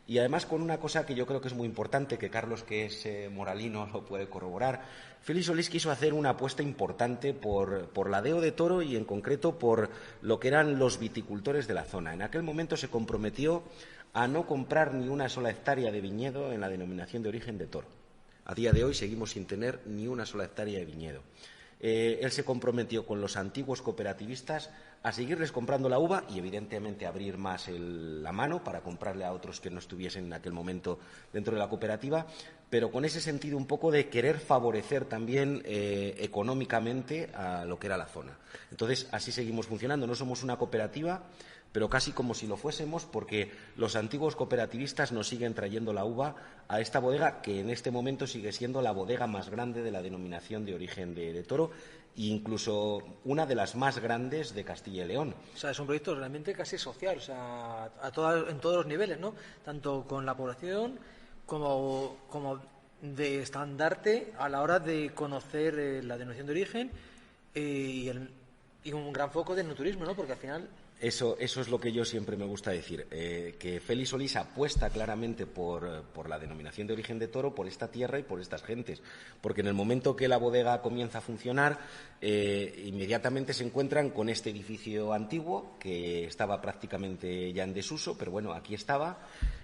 y además con una cosa que yo creo que es muy importante, que Carlos, que es moralino, lo puede corroborar. Félix Solís quiso hacer una apuesta importante por la DEO de Toro y en concreto por lo que eran los viticultores de la zona. En aquel momento se comprometió a no comprar ni una sola hectárea de viñedo en la denominación de origen de Toro. A día de hoy seguimos sin tener ni una sola hectárea de viñedo. Él se comprometió con los antiguos cooperativistas a seguirles comprando la uva y, evidentemente, abrir más la mano para comprarle a otros que no estuviesen en aquel momento dentro de la cooperativa, pero con ese sentido un poco de querer favorecer también económicamente a lo que era la zona. Entonces, así seguimos funcionando. No somos una cooperativa, pero casi como si lo fuésemos, porque los antiguos cooperativistas nos siguen trayendo la uva a esta bodega, que en este momento sigue siendo la bodega más grande de la denominación de origen de Toro e incluso una de las más grandes de Castilla y León. O sea, es un proyecto realmente casi social, o sea, en todos los niveles, ¿no? Tanto con la población como de estandarte a la hora de conocer la denominación de origen y un gran foco de enoturismo, ¿no? Porque al final... Eso es lo que yo siempre me gusta decir, que Félix Solís apuesta claramente por la denominación de origen de Toro, por esta tierra y por estas gentes, porque en el momento que la bodega comienza a funcionar, inmediatamente se encuentran con este edificio antiguo que estaba prácticamente ya en desuso, pero bueno, aquí estaba,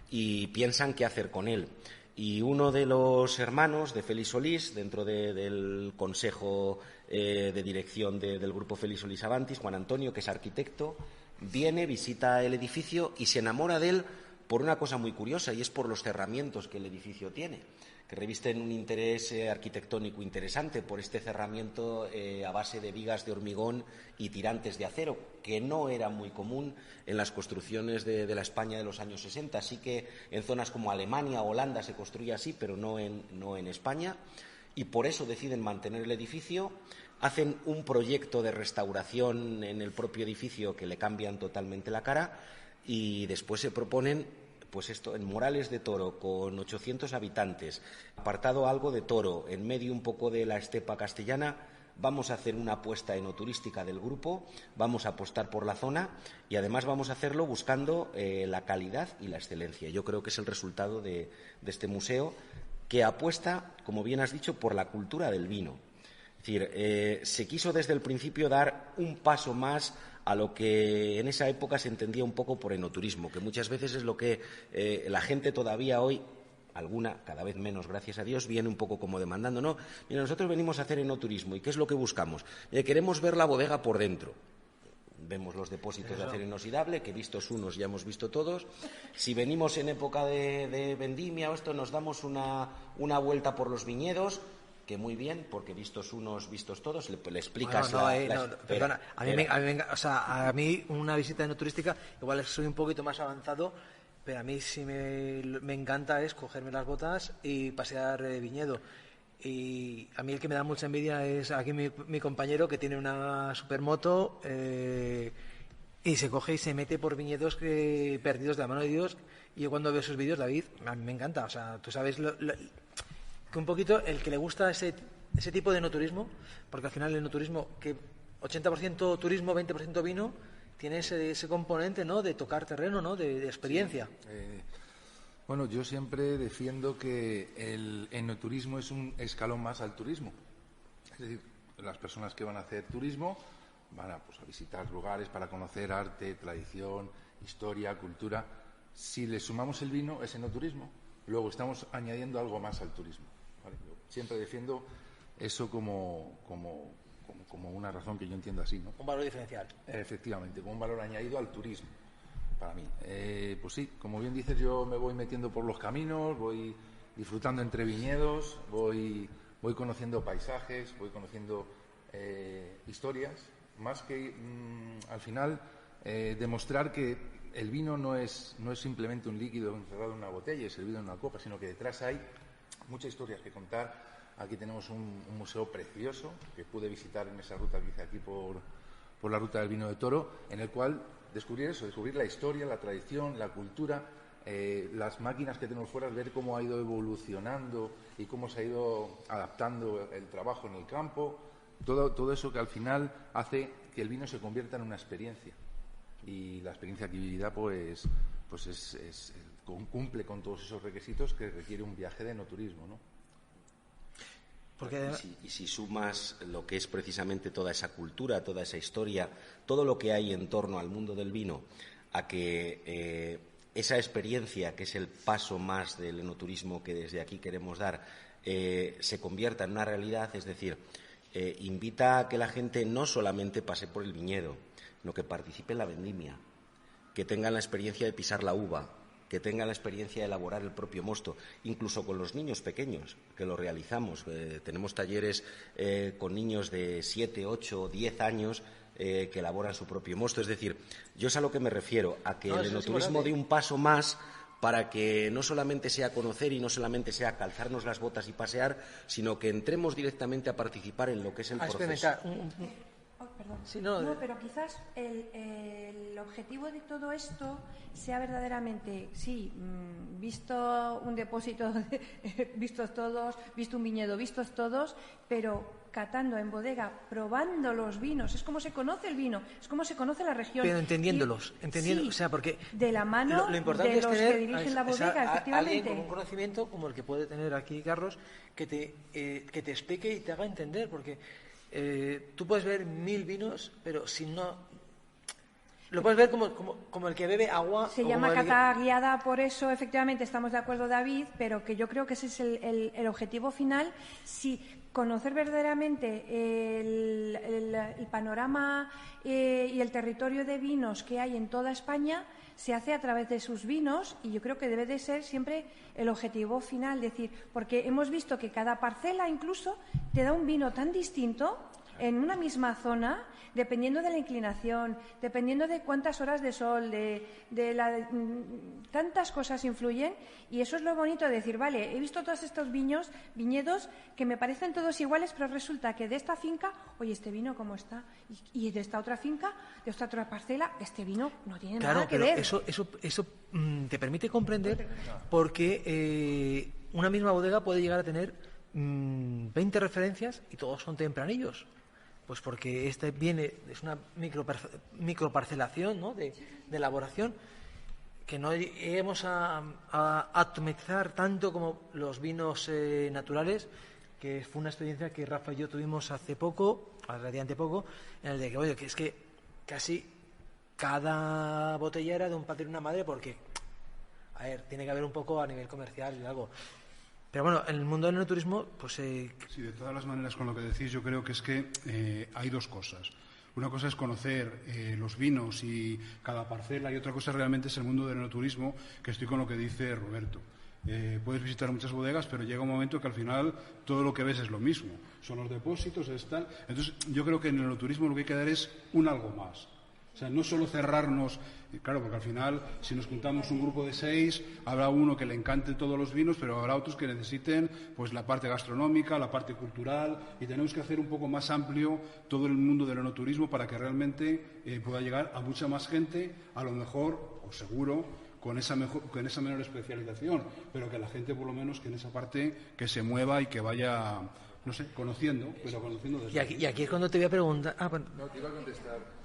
y piensan qué hacer con él. Y uno de los hermanos de Félix Solís, dentro del consejo de dirección del grupo Félix Solís Avantis, Juan Antonio, que es arquitecto, viene, visita el edificio y se enamora de él por una cosa muy curiosa, y es por los cerramientos que el edificio tiene, que revisten un interés arquitectónico interesante por este cerramiento a base de vigas de hormigón y tirantes de acero, que no era muy común en las construcciones de la España de los años 60. Así que en zonas como Alemania, Holanda se construye así, pero no en España, y por eso deciden mantener el edificio. Hacen un proyecto de restauración en el propio edificio que le cambian totalmente la cara, y después se proponen, pues esto, en Morales de Toro, con 800 habitantes, apartado algo de Toro, en medio un poco de la estepa castellana, vamos a hacer una apuesta enoturística del grupo, vamos a apostar por la zona y además vamos a hacerlo buscando la calidad y la excelencia. Yo creo que es el resultado de este museo, que apuesta, como bien has dicho, por la cultura del vino. Es decir, se quiso desde el principio dar un paso más a lo que en esa época se entendía un poco por enoturismo, que muchas veces es lo que la gente todavía hoy, alguna, cada vez menos, gracias a Dios, viene un poco como demandando. No, mira, nosotros venimos a hacer enoturismo, ¿y qué es lo que buscamos? Queremos ver la bodega por dentro. Vemos los depósitos de acero inoxidable, que vistos unos ya hemos visto todos. Si venimos en época de vendimia o esto, nos damos una vuelta por los viñedos, que muy bien, porque vistos unos, vistos todos, le explicas perdona, a mí una visita enoturística, igual soy un poquito más avanzado, pero a mí sí me encanta es cogerme las botas y pasear viñedo. Y a mí el que me da mucha envidia es aquí mi compañero, que tiene una supermoto y se coge y se mete por viñedos perdidos de la mano de Dios. Y yo cuando veo esos vídeos, David, a mí me encanta. O sea, tú sabes que un poquito el que le gusta ese tipo de enoturismo, porque al final el enoturismo, que 80% turismo, 20% vino, tiene ese componente, ¿no?, de tocar terreno, ¿no?, de experiencia. Sí. Bueno, yo siempre defiendo que el enoturismo es un escalón más al turismo. Es decir, las personas que van a hacer turismo van a visitar lugares para conocer arte, tradición, historia, cultura. Si le sumamos el vino, es enoturismo. Luego estamos añadiendo algo más al turismo, ¿vale? Yo siempre defiendo eso como una razón que yo entiendo así, ¿no? Un valor diferencial. Efectivamente, como un valor añadido al turismo, para mí. Pues sí, como bien dices, yo me voy metiendo por los caminos, voy disfrutando entre viñedos, voy conociendo paisajes, voy conociendo historias, más que al final demostrar que el vino no es simplemente un líquido encerrado en una botella y servido en una copa, sino que detrás hay muchas historias que contar. Aquí tenemos un museo precioso que pude visitar en esa ruta que hice aquí por la ruta del vino de Toro, en el cual descubrir la historia, la tradición, la cultura, las máquinas que tenemos fuera, ver cómo ha ido evolucionando y cómo se ha ido adaptando el trabajo en el campo, todo eso que al final hace que el vino se convierta en una experiencia. Y la experiencia aquí vivida pues cumple con todos esos requisitos que requiere un viaje de enoturismo, ¿no? Porque... Y si sumas lo que es precisamente toda esa cultura, toda esa historia, todo lo que hay en torno al mundo del vino, a que esa experiencia, que es el paso más del enoturismo que desde aquí queremos dar, se convierta en una realidad, es decir, invita a que la gente no solamente pase por el viñedo, sino que participe en la vendimia, que tengan la experiencia de pisar la uva, que tengan la experiencia de elaborar el propio mosto, incluso con los niños pequeños, que lo realizamos. Tenemos talleres con niños de 7, 8, 10 años que elaboran su propio mosto. Es decir, yo es a lo que me refiero, a que el enoturismo dé un paso más para que no solamente sea conocer y no solamente sea calzarnos las botas y pasear, sino que entremos directamente a participar en lo que es el proceso. Perdón. Sí, no, pero quizás el objetivo de todo esto sea verdaderamente, sí, visto un depósito, visto un viñedo, vistos todos, pero catando en bodega, probando los vinos. Es como se conoce el vino, es como se conoce la región. Pero entendiéndolos, sí, o sea, porque de la mano lo importante de los es tener, que dirigen la bodega, efectivamente. Alguien con un conocimiento como el que puede tener aquí Carlos, que te explique y te haga entender, porque tú puedes ver 1000 vinos, pero si no... Lo puedes ver como el que bebe agua. Se llama cata guiada, por eso efectivamente estamos de acuerdo, David, pero que yo creo que ese es el objetivo final. Si conocer verdaderamente el panorama y el territorio de vinos que hay en toda España se hace a través de sus vinos, y yo creo que debe de ser siempre el objetivo final, decir, porque hemos visto que cada parcela incluso te da un vino tan distinto en una misma zona, dependiendo de la inclinación, dependiendo de cuántas horas de sol, tantas cosas influyen, y eso es lo bonito de decir, vale, he visto todos estos viñedos que me parecen todos iguales, pero resulta que de esta finca, oye, este vino cómo está, y de esta otra finca, de esta otra parcela, este vino no tiene nada que ver. Claro, pero eso te permite comprender porque una misma bodega puede llegar a tener 20 referencias y todos son tempranillos. Pues porque es una microparcelación, ¿no? de elaboración, que no lleguemos a atomizar tanto como los vinos naturales, que fue una experiencia que Rafa y yo tuvimos hace poco, relativamente poco, en el de que, oye, que es que casi cada botella era de un padre y una madre, porque, a ver, tiene que haber un poco a nivel comercial y algo. Pero bueno, en el mundo del enoturismo, pues... Sí, de todas las maneras, con lo que decís, yo creo que es que hay dos cosas. Una cosa es conocer los vinos y cada parcela, y otra cosa realmente es el mundo del enoturismo, que estoy con lo que dice Roberto. Puedes visitar muchas bodegas, pero llega un momento que al final todo lo que ves es lo mismo. Son los depósitos, es tal. Entonces, yo creo que en el enoturismo lo que hay que dar es un algo más. O sea, no solo cerrarnos, claro, porque al final, si nos juntamos un grupo de 6, habrá uno que le encante todos los vinos, pero habrá otros que necesiten pues la parte gastronómica, la parte cultural, y tenemos que hacer un poco más amplio todo el mundo del enoturismo para que realmente pueda llegar a mucha más gente, a lo mejor, o seguro, con esa menor especialización, pero que la gente, por lo menos, que en esa parte que se mueva y que vaya, no sé, conociendo, pero conociendo desde y aquí es cuando te voy a preguntar... No, te iba a contestar...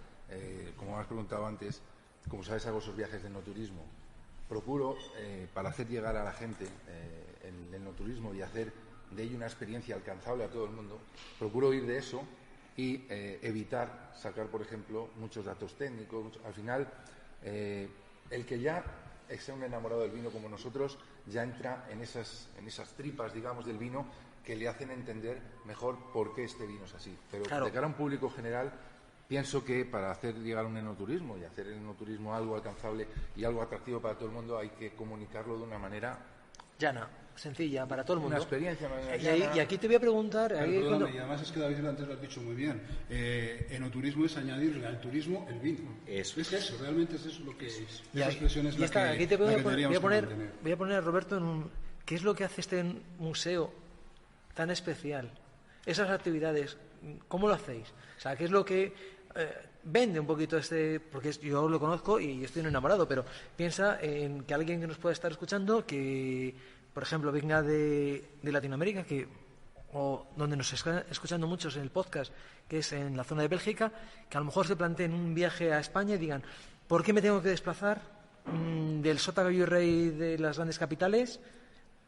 como me has preguntado antes, como sabes, hago esos viajes de enoturismo. Procuro, para hacer llegar a la gente el enoturismo y hacer de ello una experiencia alcanzable a todo el mundo, procuro ir de eso y evitar sacar, por ejemplo, muchos datos técnicos. Al final, el que ya sea un enamorado del vino como nosotros, ya entra en esas tripas, digamos, del vino que le hacen entender mejor por qué este vino es así. Pero claro, de cara a un público general, pienso que para hacer llegar un enoturismo y hacer el enoturismo algo alcanzable y algo atractivo para todo el mundo, hay que comunicarlo de una manera llana, sencilla, para todo el mundo. Una experiencia. Y aquí te voy a preguntar... Perdóname, y además es que David antes lo has dicho muy bien. Enoturismo es añadirle al turismo el vino. Eso. Es eso, realmente es eso lo que es. Esa expresión es la que aquí te voy a poner a Roberto ¿qué es lo que hace este museo tan especial? Esas actividades, ¿cómo lo hacéis? O sea, ¿qué es lo que vende un poquito porque yo lo conozco y estoy enamorado, pero piensa en que alguien que nos pueda estar escuchando, que por ejemplo venga de Latinoamérica, o donde nos están escuchando muchos en el podcast, que es en la zona de Bélgica, que a lo mejor se planteen un viaje a España y digan, ¿por qué me tengo que desplazar del Sota, Caballo y Rey de las grandes capitales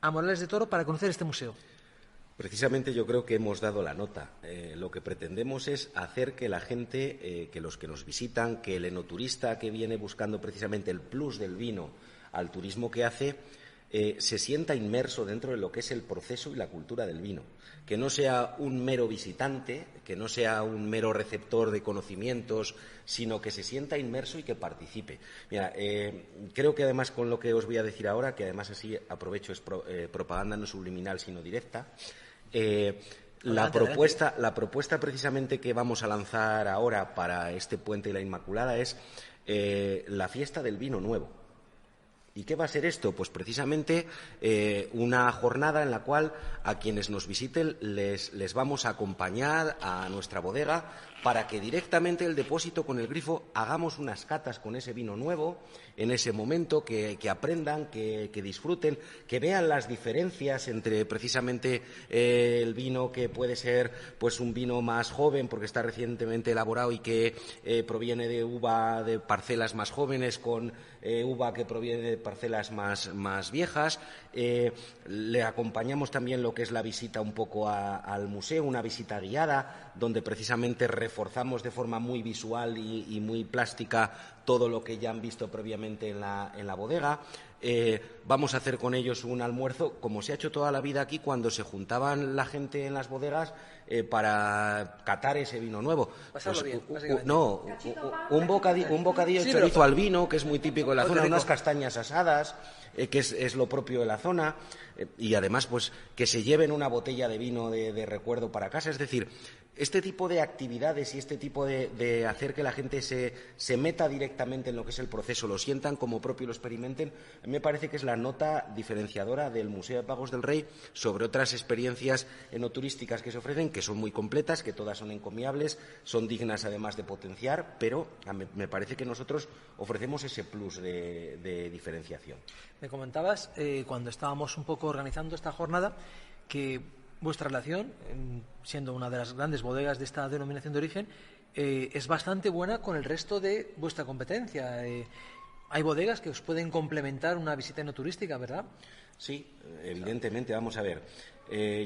a Morales de Toro para conocer este museo? Precisamente yo creo que hemos dado la nota. Lo que pretendemos es hacer que la gente, que los que nos visitan, que el enoturista que viene buscando precisamente el plus del vino al turismo que hace, se sienta inmerso dentro de lo que es el proceso y la cultura del vino. Que no sea un mero visitante, que no sea un mero receptor de conocimientos, sino que se sienta inmerso y que participe. Mira, creo que además con lo que os voy a decir ahora, que además así aprovecho, es propaganda no subliminal sino directa, la propuesta precisamente que vamos a lanzar ahora para este Puente de la Inmaculada es la fiesta del vino nuevo. ¿Y qué va a ser esto? Pues precisamente una jornada en la cual a quienes nos visiten les vamos a acompañar a nuestra bodega para que directamente el depósito con el grifo hagamos unas catas con ese vino nuevo en ese momento, que aprendan, que disfruten, que vean las diferencias entre precisamente el vino que puede ser pues un vino más joven porque está recientemente elaborado y que proviene de uva de parcelas más jóvenes con uva que proviene de parcelas más viejas. Le acompañamos también lo que es la visita un poco al museo, una visita guiada donde precisamente reforzamos de forma muy visual y muy plástica todo lo que ya han visto previamente en la bodega. vamos a hacer con ellos un almuerzo, como se ha hecho toda la vida aquí cuando se juntaban la gente en las bodegas para catar ese vino nuevo. Pasarlo bien, no, un bocadillo de chorizo al vino, que es muy típico de la zona, unas castañas asadas, que es lo propio de la zona, y además pues que se lleven una botella de vino de recuerdo para casa. Es decir, este tipo de actividades y este tipo de hacer que la gente se meta directamente en lo que es el proceso, lo sientan como propio y lo experimenten, a mí me parece que es la nota diferenciadora del Museo de Pagos del Rey sobre otras experiencias enoturísticas que se ofrecen, que son muy completas, que todas son encomiables, son dignas además de potenciar, pero me parece que nosotros ofrecemos ese plus de diferenciación. Me comentabas, cuando estábamos un poco organizando esta jornada, que vuestra relación, siendo una de las grandes bodegas de esta denominación de origen, es bastante buena con el resto de vuestra competencia. Hay bodegas que os pueden complementar una visita enoturística, ¿verdad? Sí, evidentemente. Vamos a ver.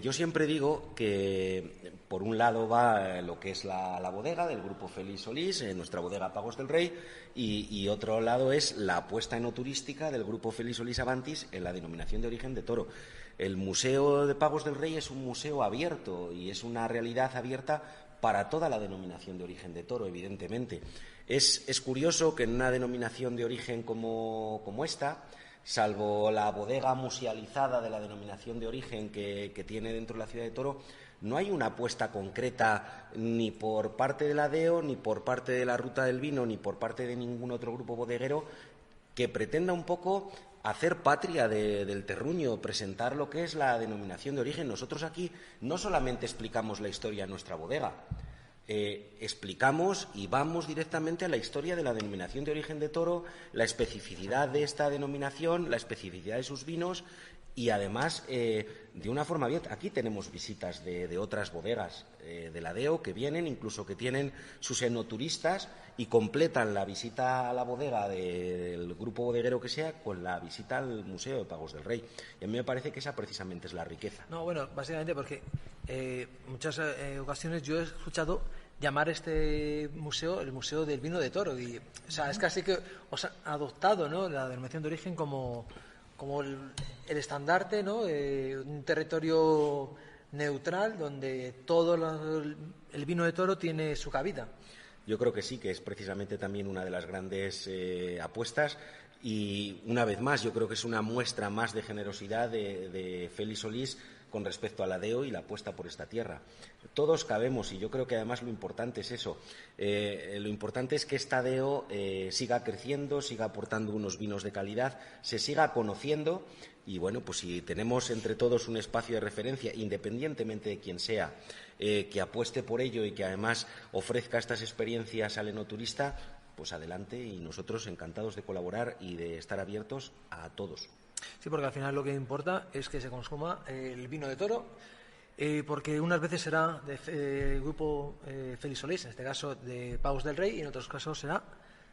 Yo siempre digo que, por un lado, va lo que es la bodega del Grupo Félix Solís, nuestra bodega Pagos del Rey, y otro lado es la apuesta enoturística del Grupo Félix Solís Avantis en la denominación de origen de toro. El Museo de Pagos del Rey es un museo abierto y es una realidad abierta para toda la denominación de origen de toro, evidentemente. Es curioso que en una denominación de origen como esta, salvo la bodega musealizada de la denominación de origen que tiene dentro de la ciudad de Toro, no hay una apuesta concreta ni por parte de la DEO, ni por parte de la Ruta del Vino, ni por parte de ningún otro grupo bodeguero que pretenda un poco hacer patria del terruño, presentar lo que es la denominación de origen. Nosotros aquí no solamente explicamos la historia de nuestra bodega, explicamos y vamos directamente a la historia de la denominación de origen de Toro, la especificidad de esta denominación, la especificidad de sus vinos y además de una forma abierta. Aquí tenemos visitas de otras bodegas de la DEO que vienen, incluso que tienen sus enoturistas y completan la visita a la bodega del grupo bodeguero que sea con la visita al Museo de Pagos del Rey. Y a mí me parece que esa precisamente es la riqueza. No, bueno, básicamente porque muchas ocasiones yo he escuchado llamar este museo el Museo del Vino de Toro. Y, o sea, es casi que os ha adoptado, ¿no?, la denominación de origen como el estandarte, ¿no?, un territorio neutral donde todo el vino de toro tiene su cabida. Yo creo que sí, que es precisamente también una de las grandes apuestas y, una vez más, yo creo que es una muestra más de generosidad de Félix Solís con respecto a la DEO y la apuesta por esta tierra. Todos cabemos y yo creo que además lo importante es eso. Lo importante es que esta DEO siga creciendo, siga aportando unos vinos de calidad, se siga conociendo y, bueno, pues si tenemos entre todos un espacio de referencia, independientemente de quién sea, que apueste por ello y que además ofrezca estas experiencias al enoturista, pues adelante y nosotros encantados de colaborar y de estar abiertos a todos. Sí, porque al final lo que importa es que se consuma el vino de toro, porque unas veces será del grupo Félix Solís, en este caso de Pagos del Rey, y en otros casos será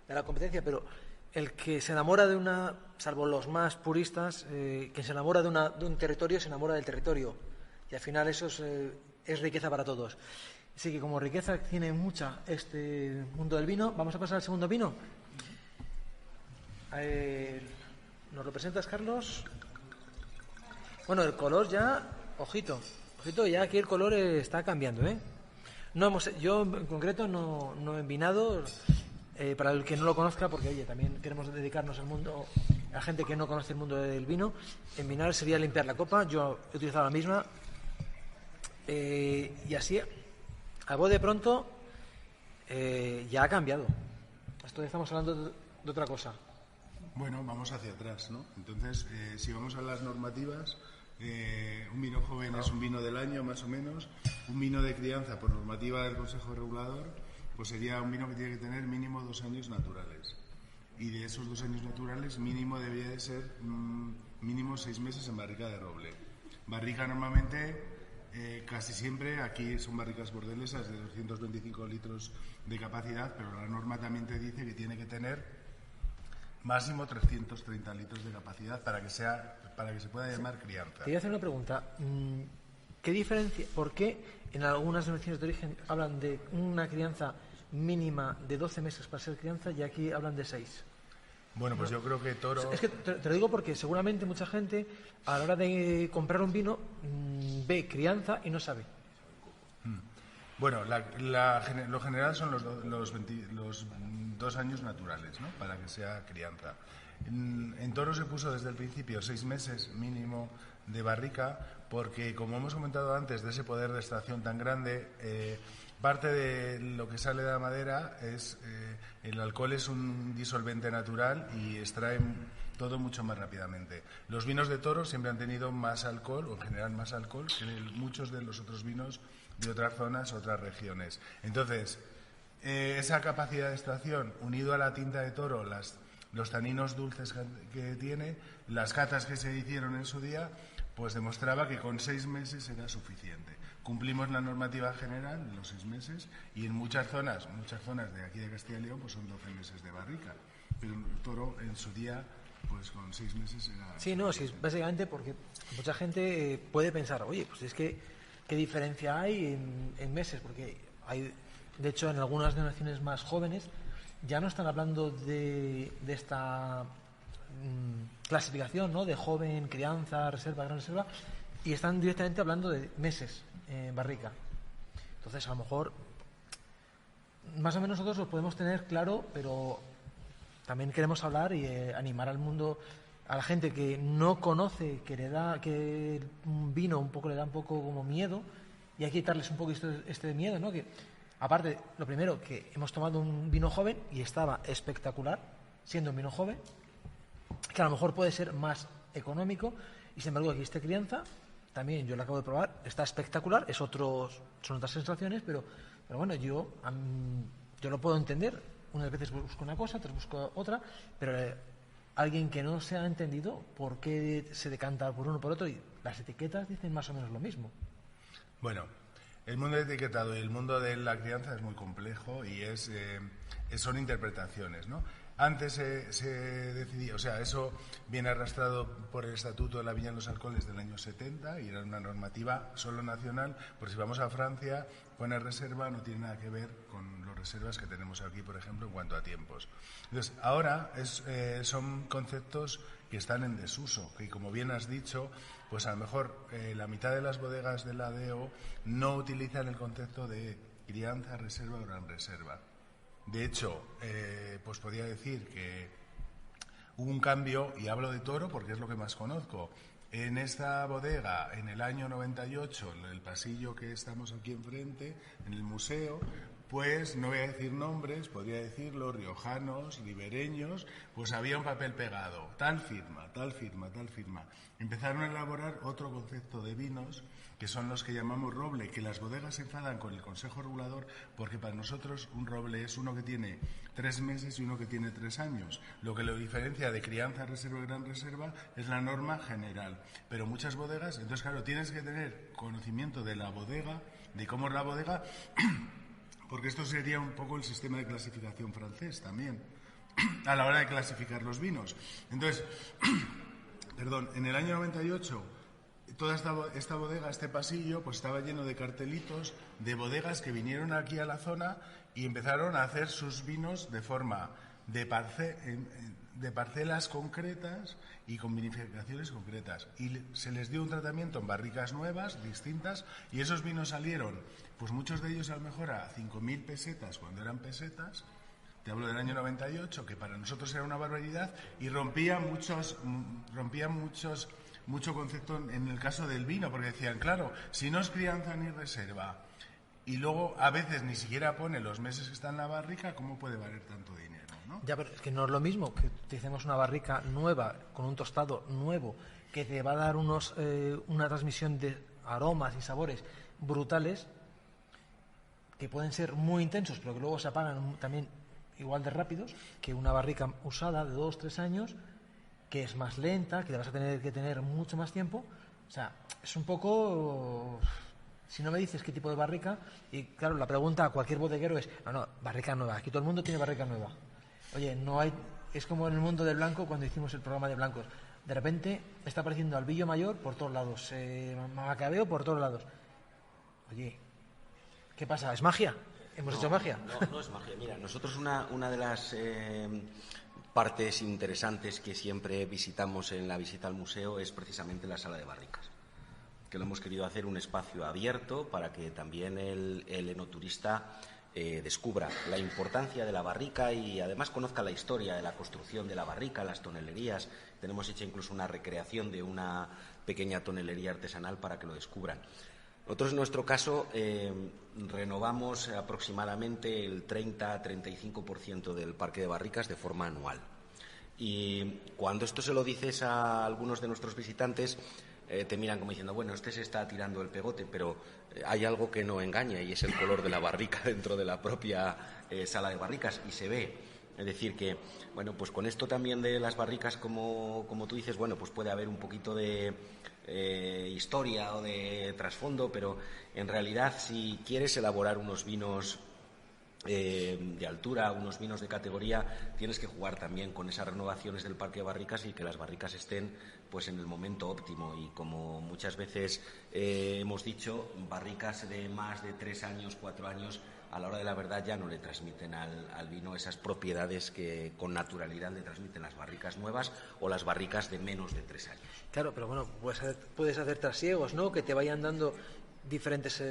de la competencia, pero el que se enamora de una, salvo los más puristas, que se enamora de un territorio se enamora del territorio, y al final eso es riqueza para todos. Así que como riqueza tiene mucha este mundo del vino, vamos a pasar al segundo vino. ¿Nos lo presentas, Carlos? Bueno, el color ya, ojito, ya aquí el color está cambiando, ¿eh? Yo en concreto no he envinado, para el que no lo conozca, porque oye, también queremos dedicarnos al mundo, a gente que no conoce el mundo del vino. Envinar sería limpiar la copa, yo he utilizado la misma, y así, a voz de pronto, ya ha cambiado. Esto estamos hablando de otra cosa. Bueno, vamos hacia atrás, ¿no? Entonces, si vamos a las normativas, un vino joven es un vino del año, más o menos. Un vino de crianza, por normativa del Consejo Regulador, pues sería un vino que tiene que tener mínimo 2 años naturales. Y de esos 2 años naturales, mínimo debería de ser mínimo 6 meses en barrica de roble. Barrica normalmente, casi siempre, aquí son barricas bordelesas de 225 litros de capacidad, pero la norma también te dice que tiene que tener máximo 330 litros de capacidad para que se pueda llamar crianza. Te voy a hacer una pregunta. ¿Qué diferencia? ¿Por qué en algunas denominaciones de origen hablan de una crianza mínima de 12 meses para ser crianza y aquí hablan de 6? Bueno, pues yo creo que Toro... Es que te lo digo porque seguramente mucha gente a la hora de comprar un vino ve crianza y no sabe. Bueno, lo general son los 2 años naturales, ¿no? Para que sea crianza. En Toro se puso desde el principio 6 meses mínimo de barrica porque, como hemos comentado antes, de ese poder de extracción tan grande, parte de lo que sale de la madera es... el alcohol es un disolvente natural y extrae todo mucho más rápidamente. Los vinos de Toro siempre han tenido más alcohol, o en general más alcohol, que muchos de los otros vinos de otras zonas, otras regiones. Entonces, esa capacidad de extracción, unido a la tinta de Toro, los taninos dulces que tiene, las catas que se hicieron en su día, pues demostraba que con 6 meses era suficiente. Cumplimos la normativa general en los 6 meses y en muchas zonas de aquí de Castilla y León, pues son 12 meses de barrica. Pero el Toro en su día, pues con 6 meses era... Sí, no, sí, básicamente porque mucha gente puede pensar, oye, pues es que ¿qué diferencia hay en meses? Porque hay, de hecho, en algunas denominaciones más jóvenes ya no están hablando de esta clasificación, ¿no? De joven, crianza, reserva, gran reserva, y están directamente hablando de meses en barrica. Entonces, a lo mejor, más o menos nosotros lo podemos tener claro, pero también queremos hablar y animar al mundo, a la gente que no conoce, que un vino un poco le da un poco como miedo, y hay que quitarles un poco este miedo, ¿no? Que aparte, lo primero, que hemos tomado un vino joven y estaba espectacular, siendo un vino joven, que a lo mejor puede ser más económico, y sin embargo aquí esta crianza, también yo la acabo de probar, está espectacular, son otras sensaciones, pero bueno, yo lo puedo entender, unas veces busco una cosa, otras busco otra, pero alguien que no se ha entendido por qué se decanta por uno o por otro, y las etiquetas dicen más o menos lo mismo. Bueno, el mundo del etiquetado y el mundo de la crianza es muy complejo y son interpretaciones, ¿no? Antes se decidía, o sea, eso viene arrastrado por el Estatuto de la Viña de los Alcoholes del año 70 y era una normativa solo nacional, porque si vamos a Francia, poner reserva no tiene nada que ver con las reservas que tenemos aquí, por ejemplo, en cuanto a tiempos. Entonces, ahora son conceptos que están en desuso, que como bien has dicho, pues a lo mejor la mitad de las bodegas de la DEO no utilizan el concepto de crianza, reserva o gran reserva. De hecho, pues podría decir que hubo un cambio, y hablo de Toro porque es lo que más conozco. En esta bodega, en el año 98, en el pasillo que estamos aquí enfrente, en el museo, pues no voy a decir nombres, podría decirlo, riojanos, ribereños, pues había un papel pegado, tal firma, tal firma, tal firma. Empezaron a elaborar otro concepto de vinos, que son los que llamamos roble, que las bodegas se enfadan con el Consejo Regulador, porque para nosotros un roble es uno que tiene 3 meses y uno que tiene 3 años. Lo que lo diferencia de crianza, reserva y gran reserva es la norma general. Pero muchas bodegas, entonces claro, tienes que tener conocimiento de la bodega, de cómo es la bodega, porque esto sería un poco el sistema de clasificación francés también, a la hora de clasificar los vinos. Entonces, en el año 98... toda esta bodega, este pasillo, pues estaba lleno de cartelitos de bodegas que vinieron aquí a la zona y empezaron a hacer sus vinos de forma de parcelas concretas y con vinificaciones concretas. Y se les dio un tratamiento en barricas nuevas, distintas, y esos vinos salieron, pues muchos de ellos a lo mejor a 5.000 pesetas cuando eran pesetas. Te hablo del año 98, que para nosotros era una barbaridad, y rompía mucho concepto en el caso del vino, porque decían, claro, si no es crianza ni reserva y luego a veces ni siquiera pone los meses que está en la barrica, ¿cómo puede valer tanto dinero, no? Ya, pero es que no es lo mismo que utilicemos una barrica nueva con un tostado nuevo que te va a dar una transmisión de aromas y sabores brutales que pueden ser muy intensos, pero que luego se apagan también igual de rápidos que una barrica usada de 2-3 años, que es más lenta, que te vas a tener que tener mucho más tiempo. O sea, es un poco... Si no me dices qué tipo de barrica, y claro, la pregunta a cualquier bodeguero es, no, barrica nueva, aquí todo el mundo tiene barrica nueva. Oye, no hay... Es como en el mundo del blanco, cuando hicimos el programa de blancos. De repente está apareciendo Albillo Mayor por todos lados, Macabeo por todos lados. Oye, ¿qué pasa? ¿Es magia? ¿Hemos hecho magia? No es magia. Mira, nosotros una de las partes interesantes que siempre visitamos en la visita al museo es precisamente la sala de barricas, que lo hemos querido hacer un espacio abierto para que también el enoturista descubra la importancia de la barrica y además conozca la historia de la construcción de la barrica, las tonelerías. Tenemos hecha incluso una recreación de una pequeña tonelería artesanal para que lo descubran. Nosotros, en nuestro caso, renovamos aproximadamente el 30-35% del parque de barricas de forma anual. Y cuando esto se lo dices a algunos de nuestros visitantes, te miran como diciendo, bueno, este se está tirando el pegote, pero hay algo que no engaña y es el color de la barrica dentro de la propia sala de barricas, y se ve. Es decir que, bueno, pues con esto también de las barricas, como tú dices, bueno, pues puede haber un poquito de historia o de trasfondo, pero en realidad si quieres elaborar unos vinos de altura, unos vinos de categoría, tienes que jugar también con esas renovaciones del parque de barricas y que las barricas estén pues en el momento óptimo. Y como muchas veces hemos dicho, barricas de más de 3 años, 4 años, a la hora de la verdad ya no le transmiten al vino esas propiedades que con naturalidad le transmiten las barricas nuevas o las barricas de menos de 3 años. Claro, pero bueno, puedes hacer trasiegos, ¿no?, que te vayan dando diferentes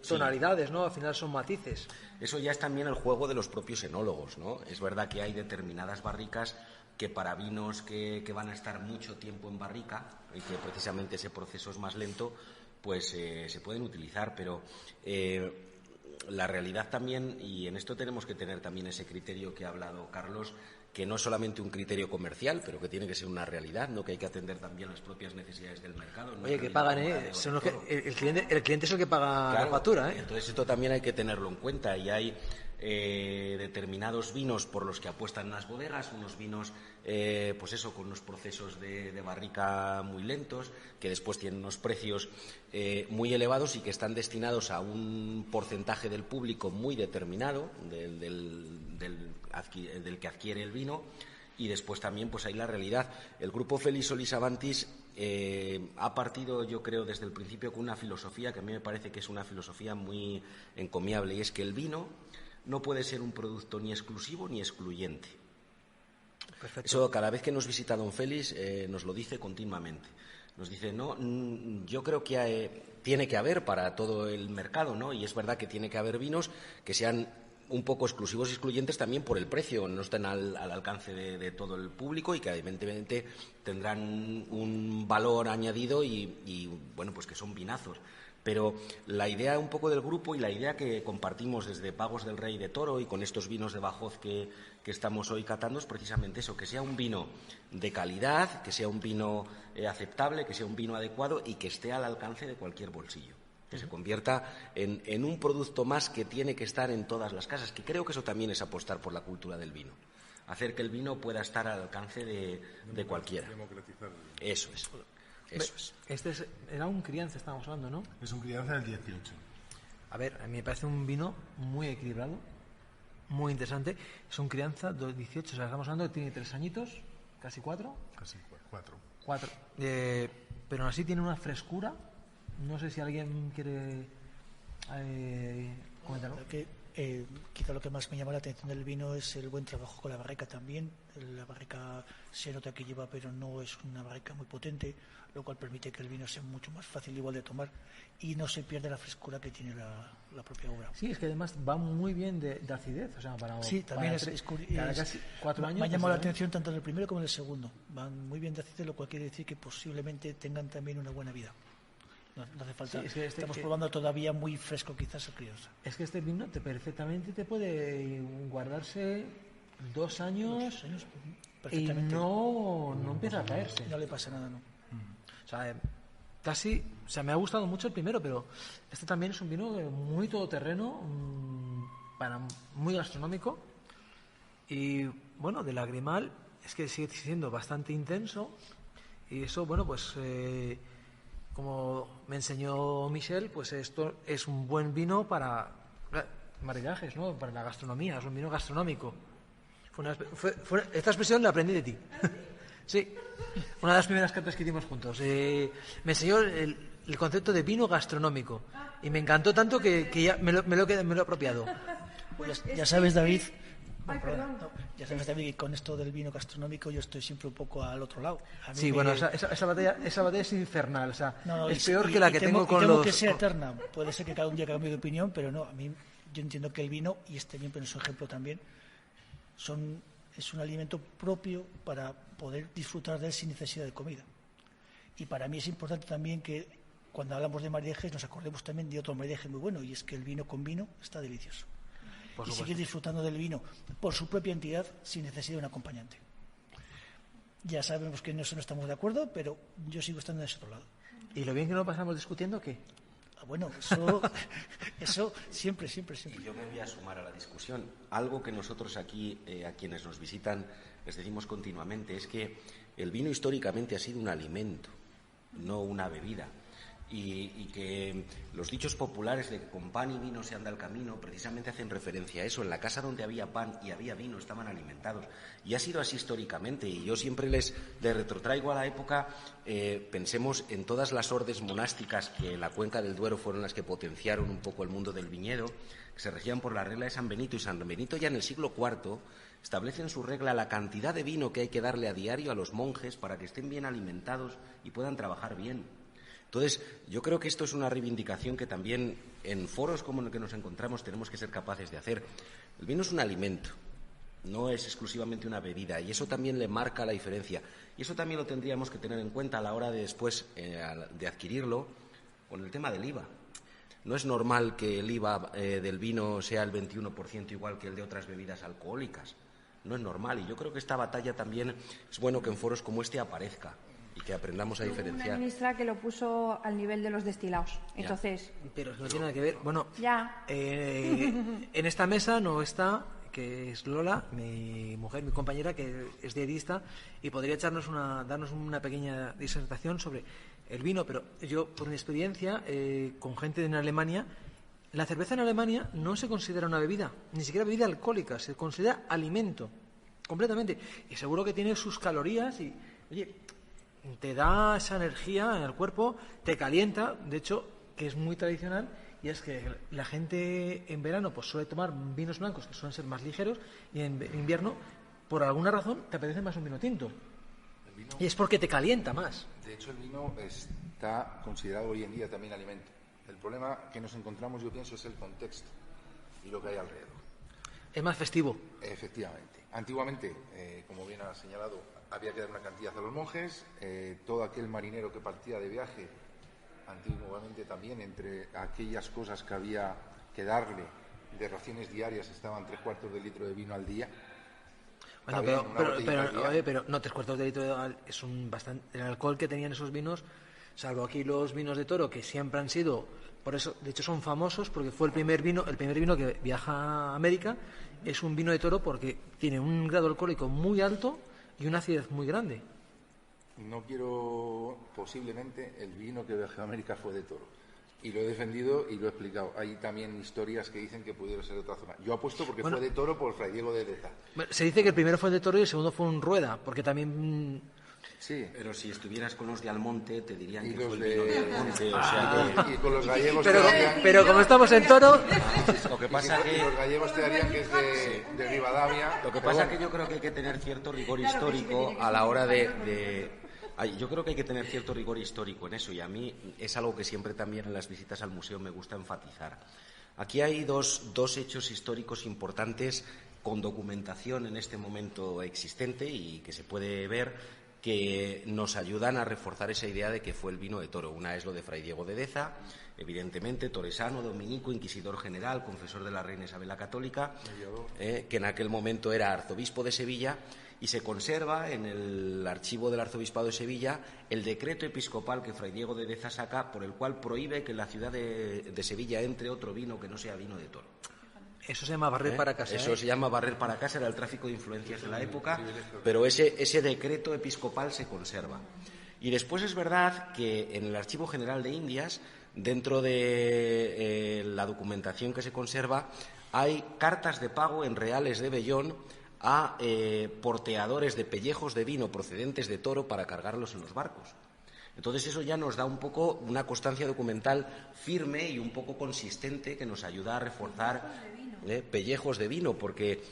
tonalidades, sí, ¿no? Al final son matices. Eso ya es también el juego de los propios enólogos, ¿no? Es verdad que hay determinadas barricas que para vinos que van a estar mucho tiempo en barrica y que precisamente ese proceso es más lento, pues se pueden utilizar, pero la realidad también, y en esto tenemos que tener también ese criterio que ha hablado Carlos, que no es solamente un criterio comercial, pero que tiene que ser una realidad, ¿no?, que hay que atender también las propias necesidades del mercado. Oye, que pagan, son los que, el cliente es el que paga, claro, la factura, Entonces esto también hay que tenerlo en cuenta, y hay determinados vinos por los que apuestan las bodegas, unos vinos pues eso, con unos procesos de barrica muy lentos, que después tienen unos precios muy elevados y que están destinados a un porcentaje del público muy determinado del que adquiere el vino. Y después también pues hay la realidad. El grupo Felisolis Avantis ha partido, yo creo, desde el principio con una filosofía que a mí me parece que es una filosofía muy encomiable, y es que el vino no puede ser un producto ni exclusivo ni excluyente. Perfecto. Eso cada vez que nos visita don Félix nos lo dice continuamente. Nos dice, no, yo creo que tiene que haber para todo el mercado, ¿no? Y es verdad que tiene que haber vinos que sean un poco exclusivos y excluyentes también por el precio, no están al alcance de todo el público, y que evidentemente tendrán un valor añadido y bueno, pues que son vinazos. Pero la idea un poco del grupo y la idea que compartimos desde Pagos del Rey de Toro y con estos vinos de Bajós que estamos hoy catando es precisamente eso, que sea un vino de calidad, que sea un vino aceptable, que sea un vino adecuado y que esté al alcance de cualquier bolsillo, que se convierta en un producto más que tiene que estar en todas las casas, que creo que eso también es apostar por la cultura del vino, hacer que el vino pueda estar al alcance de cualquiera. Democratizar el vino. Eso es. Eso es. Este era un crianza, estábamos hablando, ¿no? Es un crianza del 18. A ver, a mí me parece un vino muy equilibrado, muy interesante. Es un crianza del 18, o sea, estamos hablando que tiene 3 añitos, casi 4. Casi 4. 4. Pero aún así tiene una frescura. No sé si alguien quiere comentarlo. Quizá lo que más me llama la atención del vino es el buen trabajo con la barrica también. La barrica se nota que lleva, pero no es una barrica muy potente, lo cual permite que el vino sea mucho más fácil igual de tomar y no se pierde la frescura que tiene la propia obra. Sí, es que además va muy bien de acidez, o sea, sí, también para casi 4 años. Me ha llamado la atención tanto en el primero como en el segundo. Van muy bien de acidez, lo cual quiere decir que posiblemente tengan también una buena vida. No hace falta. Sí, es que estamos probando todavía muy fresco quizás el crianza. Es que este vino perfectamente te puede guardarse 2 años, perfectamente. Y no empieza a caerse. No le pasa nada, ¿no? O sea, casi, o sea, me ha gustado mucho el primero, pero este también es un vino muy todoterreno, muy gastronómico, y bueno, de lagrimal es que sigue siendo bastante intenso, y eso, bueno, pues como me enseñó Michel, pues esto es un buen vino para maridajes, ¿no? Para la gastronomía, es un vino gastronómico. Esta expresión la aprendí de ti. Sí, una de las primeras cartas que hicimos juntos. Me enseñó el concepto de vino gastronómico y me encantó tanto que ya me lo he apropiado. Ya sabes, David, Ay, perdón. No, ya sabes también que con esto del vino gastronómico yo estoy siempre un poco al otro lado. A mí Sí, bueno, esa batalla es infernal. O sea, No, es peor que la que tengo con temo los... que sea eterna. Puede ser que cada un día cambie de opinión, pero no, a mí yo entiendo que el vino, y este miembro en su ejemplo también, es un alimento propio para poder disfrutar de él sin necesidad de comida. Y para mí es importante también que cuando hablamos de maridajes nos acordemos también de otro maridaje muy bueno, y es que el vino con vino está delicioso. Y seguir disfrutando del vino por su propia entidad sin necesidad de un acompañante. Ya sabemos que en eso no estamos de acuerdo, pero yo sigo estando de ese otro lado. ¿Y lo bien que nos pasamos discutiendo qué? Bueno, eso siempre. Y yo me voy a sumar a la discusión. Algo que nosotros aquí, a quienes nos visitan, les decimos continuamente, es que el vino históricamente ha sido un alimento, no una bebida. Y que los dichos populares de con pan y vino se anda el camino precisamente hacen referencia a eso. En la casa donde había pan y había vino estaban alimentados. Y ha sido así históricamente. Y yo siempre les retrotraigo a la época, pensemos en todas las ordes monásticas que en la cuenca del Duero fueron las que potenciaron un poco el mundo del viñedo, que se regían por la regla de San Benito. Y San Benito ya en el siglo IV establece en su regla la cantidad de vino que hay que darle a diario a los monjes para que estén bien alimentados y puedan trabajar bien. Entonces, yo creo que esto es una reivindicación que también en foros como en el que nos encontramos tenemos que ser capaces de hacer. El vino es un alimento, no es exclusivamente una bebida, y eso también le marca la diferencia. Y eso también lo tendríamos que tener en cuenta a la hora de después de adquirirlo con el tema del IVA. No es normal que el IVA del vino sea el 21% igual que el de otras bebidas alcohólicas. No es normal, y yo creo que esta batalla también es bueno que en foros como este aparezca. Y que aprendamos a diferenciar. Una ministra que lo puso al nivel de los destilados. Entonces. Pero no tiene nada que ver. Bueno, ya. En esta mesa no está, que es Lola, mi mujer, mi compañera, que es dietista, y podría darnos una pequeña disertación sobre el vino. Pero yo, por mi experiencia, con gente en Alemania, la cerveza en Alemania no se considera una bebida, ni siquiera bebida alcohólica, se considera alimento, completamente. Y seguro que tiene sus calorías y, oye, te da esa energía en el cuerpo, te calienta, de hecho, que es muy tradicional, y es que la gente en verano pues suele tomar vinos blancos que suelen ser más ligeros, y en invierno, por alguna razón, te apetece más un vino tinto. Y es porque te calienta más. De hecho, el vino está considerado hoy en día también alimento. El problema que nos encontramos, yo pienso, es el contexto y lo que hay alrededor. Es más festivo. Efectivamente. Antiguamente, como bien ha señalado, había que dar una cantidad a los monjes. Todo aquel marinero que partía de viaje, antiguamente también, entre aquellas cosas que había que darle de raciones diarias, estaban 3/4 de litro de vino al día. Bueno, pero no, 3/4 de litro es bastante. El alcohol que tenían esos vinos, salvo aquí los vinos de Toro, que siempre han sido, por eso, de hecho son famosos, porque fue el primer vino que viaja a América, es un vino de Toro porque tiene un grado alcohólico muy alto y una acidez muy grande. No quiero, posiblemente, el vino que viajó a América fue de Toro. Y lo he defendido y lo he explicado. Hay también historias que dicen que pudiera ser de otra zona. Yo apuesto porque fue de Toro por Fray Diego de Deza. Se dice que el primero fue de Toro y el segundo fue un Rueda, porque también... Sí. Pero si estuvieras con los de Almonte, te dirían que fue el vino de Almonte. Y con los gallegos pero como estamos en Toro... Lo que pasa es que los gallegos te darían que es de Rivadavia. Lo que pasa es que yo creo que hay que tener cierto rigor histórico a la hora yo creo que hay que tener cierto rigor histórico en eso, y a mí es algo que siempre también en las visitas al museo me gusta enfatizar. Aquí hay dos hechos históricos importantes con documentación en este momento existente y que se puede ver, que nos ayudan a reforzar esa idea de que fue el vino de Toro. Una es lo de Fray Diego de Deza, evidentemente toresano, dominico, inquisidor general, confesor de la reina Isabel la Católica, que en aquel momento era arzobispo de Sevilla, y se conserva en el archivo del Arzobispado de Sevilla el decreto episcopal que Fray Diego de Deza saca, por el cual prohíbe que en la ciudad de Sevilla entre otro vino que no sea vino de Toro. Eso se llama barrer para casa. Eso se llama barrer para casa, era el tráfico de influencias de la época, pero ese decreto episcopal se conserva. Y después es verdad que en el Archivo General de Indias, dentro de la documentación que se conserva, hay cartas de pago en reales de vellón a porteadores de pellejos de vino procedentes de Toro para cargarlos en los barcos. Entonces eso ya nos da un poco una constancia documental firme y un poco consistente que nos ayuda a reforzar pellejos de vino, porque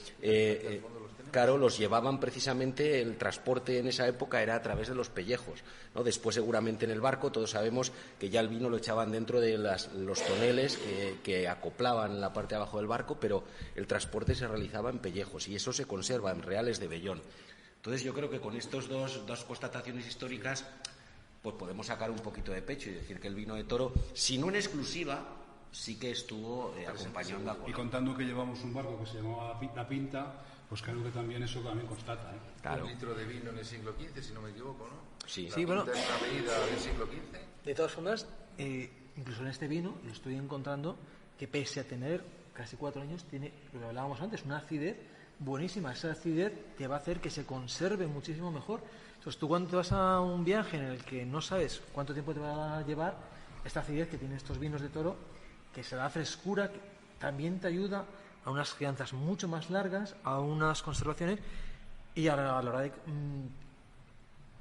claro, los llevaban precisamente, el transporte en esa época era a través de los pellejos, ¿no? Después seguramente en el barco todos sabemos que ya el vino lo echaban dentro de los toneles que acoplaban en la parte de abajo del barco, pero el transporte se realizaba en pellejos y eso se conserva en reales de vellón. Entonces yo creo que con estos dos constataciones históricas pues podemos sacar un poquito de pecho y decir que el vino de Toro, si no en exclusiva, sí que estuvo acompañando a Colón. Y contando que llevamos un barco que se llamaba La Pinta, pues creo que también eso también constata. Claro. Un litro de vino en el siglo XV, si no me equivoco, ¿no? Sí, sí, bueno. Es una medida del siglo XV. De todas formas, incluso en este vino lo estoy encontrando que pese a tener casi 4 años, tiene, lo que hablábamos antes, una acidez buenísima. Esa acidez te va a hacer que se conserve muchísimo mejor. Entonces, tú cuando te vas a un viaje en el que no sabes cuánto tiempo te va a llevar, esta acidez que tienen estos vinos de Toro, que se da frescura, que también te ayuda a unas crianzas mucho más largas, a unas conservaciones y a la hora de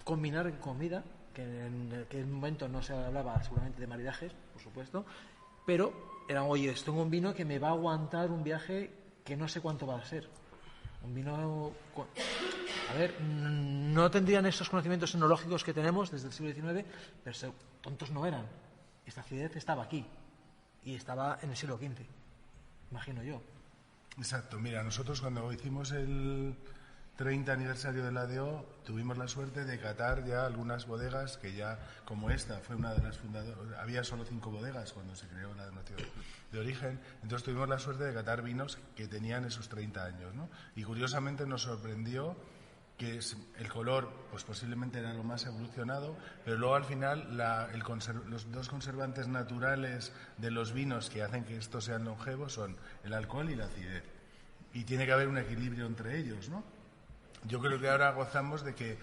combinar comida, que en aquel momento no se hablaba seguramente de maridajes, por supuesto, pero era, oye, tengo un vino que me va a aguantar un viaje que no sé cuánto va a ser. Un vino... A ver, no tendrían esos conocimientos enológicos que tenemos desde el siglo XIX, pero tontos no eran. Esta acidez estaba aquí y estaba en el siglo XV, imagino yo. Exacto, mira, nosotros cuando hicimos el 30 aniversario de la ADO tuvimos la suerte de catar ya algunas bodegas que ya, como esta, fue una de las fundadoras, había solo 5 bodegas cuando se creó la denominación de origen, entonces tuvimos la suerte de catar vinos que tenían esos 30 años, ¿no? Y curiosamente nos sorprendió que el color pues posiblemente era lo más evolucionado, pero luego al final los dos conservantes naturales de los vinos que hacen que estos sean longevos son el alcohol y la acidez. Y tiene que haber un equilibrio entre ellos, ¿no? Yo creo que ahora gozamos de que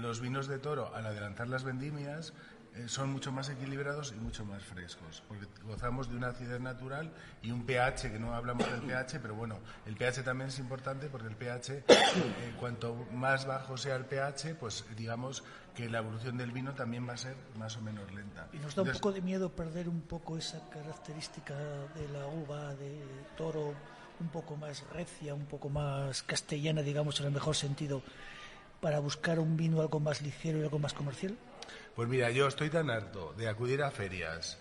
los vinos de Toro, al adelantar las vendimias, son mucho más equilibrados y mucho más frescos, porque gozamos de una acidez natural y un pH, que no hablamos del pH, pero bueno, el pH también es importante porque el pH, cuanto más bajo sea el pH, pues digamos que la evolución del vino también va a ser más o menos lenta. Y nos da un poco de miedo perder un poco esa característica de la uva de Toro, un poco más recia, un poco más castellana, digamos, en el mejor sentido, para buscar un vino algo más ligero y algo más comercial. Pues mira, yo estoy tan harto de acudir a ferias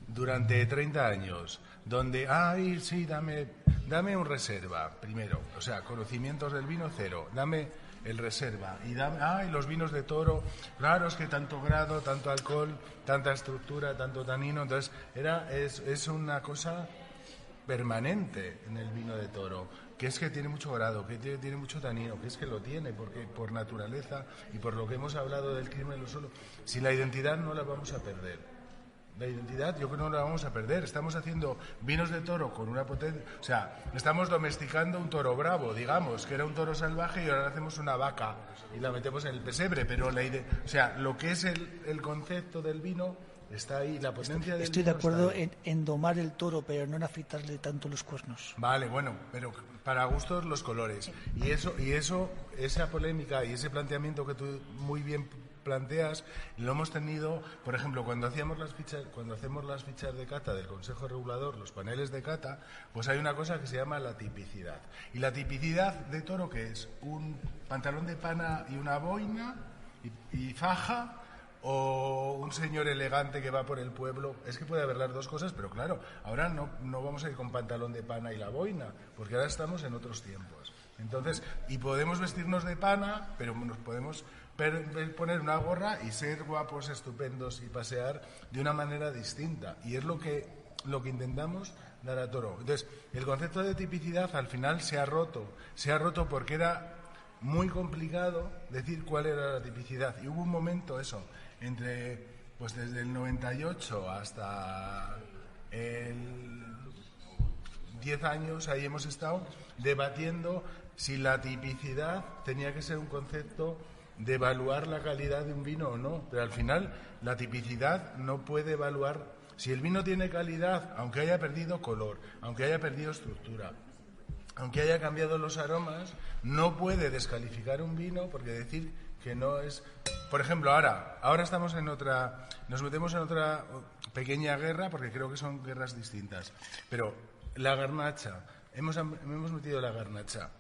durante 30 años, donde, ay, sí, dame un reserva, primero, o sea, conocimientos del vino cero, dame el reserva, y dame, ay, los vinos de Toro, claro, es que tanto grado, tanto alcohol, tanta estructura, tanto tanino, entonces es una cosa permanente en el vino de Toro, que es que tiene mucho grado, que tiene mucho tanino, que es que lo tiene porque por naturaleza y por lo que hemos hablado del clima y lo suelo. Si la identidad no la vamos a perder. La identidad yo creo que no la vamos a perder. Estamos haciendo vinos de Toro con una potencia, o sea, estamos domesticando un toro bravo, digamos, que era un toro salvaje y ahora hacemos una vaca y la metemos en el pesebre, pero o sea, lo que es el concepto del vino está ahí, la potencia del Estoy vino de acuerdo está ahí. en domar el toro, pero no en afeitarle tanto los cuernos. Vale, bueno, pero para gustos los colores. Y esa polémica y ese planteamiento que tú muy bien planteas, lo hemos tenido, por ejemplo, cuando hacemos las fichas de cata del Consejo Regulador, los paneles de cata, pues hay una cosa que se llama la tipicidad. Y la tipicidad de Toro, que es un pantalón de pana y una boina y faja, o un señor elegante que va por el pueblo, es que puede haber las dos cosas, pero claro, ahora no vamos a ir con pantalón de pana y la boina, porque ahora estamos en otros tiempos. Entonces, y podemos vestirnos de pana, pero nos podemos poner una gorra y ser guapos, estupendos y pasear de una manera distinta. Y es lo que intentamos dar a Toro. Entonces, el concepto de tipicidad al final se ha roto porque era muy complicado decir cuál era la tipicidad. Y hubo un momento, pues desde el 98 hasta el 10 años, ahí hemos estado debatiendo si la tipicidad tenía que ser un concepto de evaluar la calidad de un vino o no. Pero al final, la tipicidad no puede evaluar. Si el vino tiene calidad, aunque haya perdido color, aunque haya perdido estructura, aunque haya cambiado los aromas, no puede descalificar un vino porque decir que no es... Por ejemplo, ahora estamos nos metemos en otra pequeña guerra porque creo que son guerras distintas. Pero la garnacha, hemos metido la garnacha.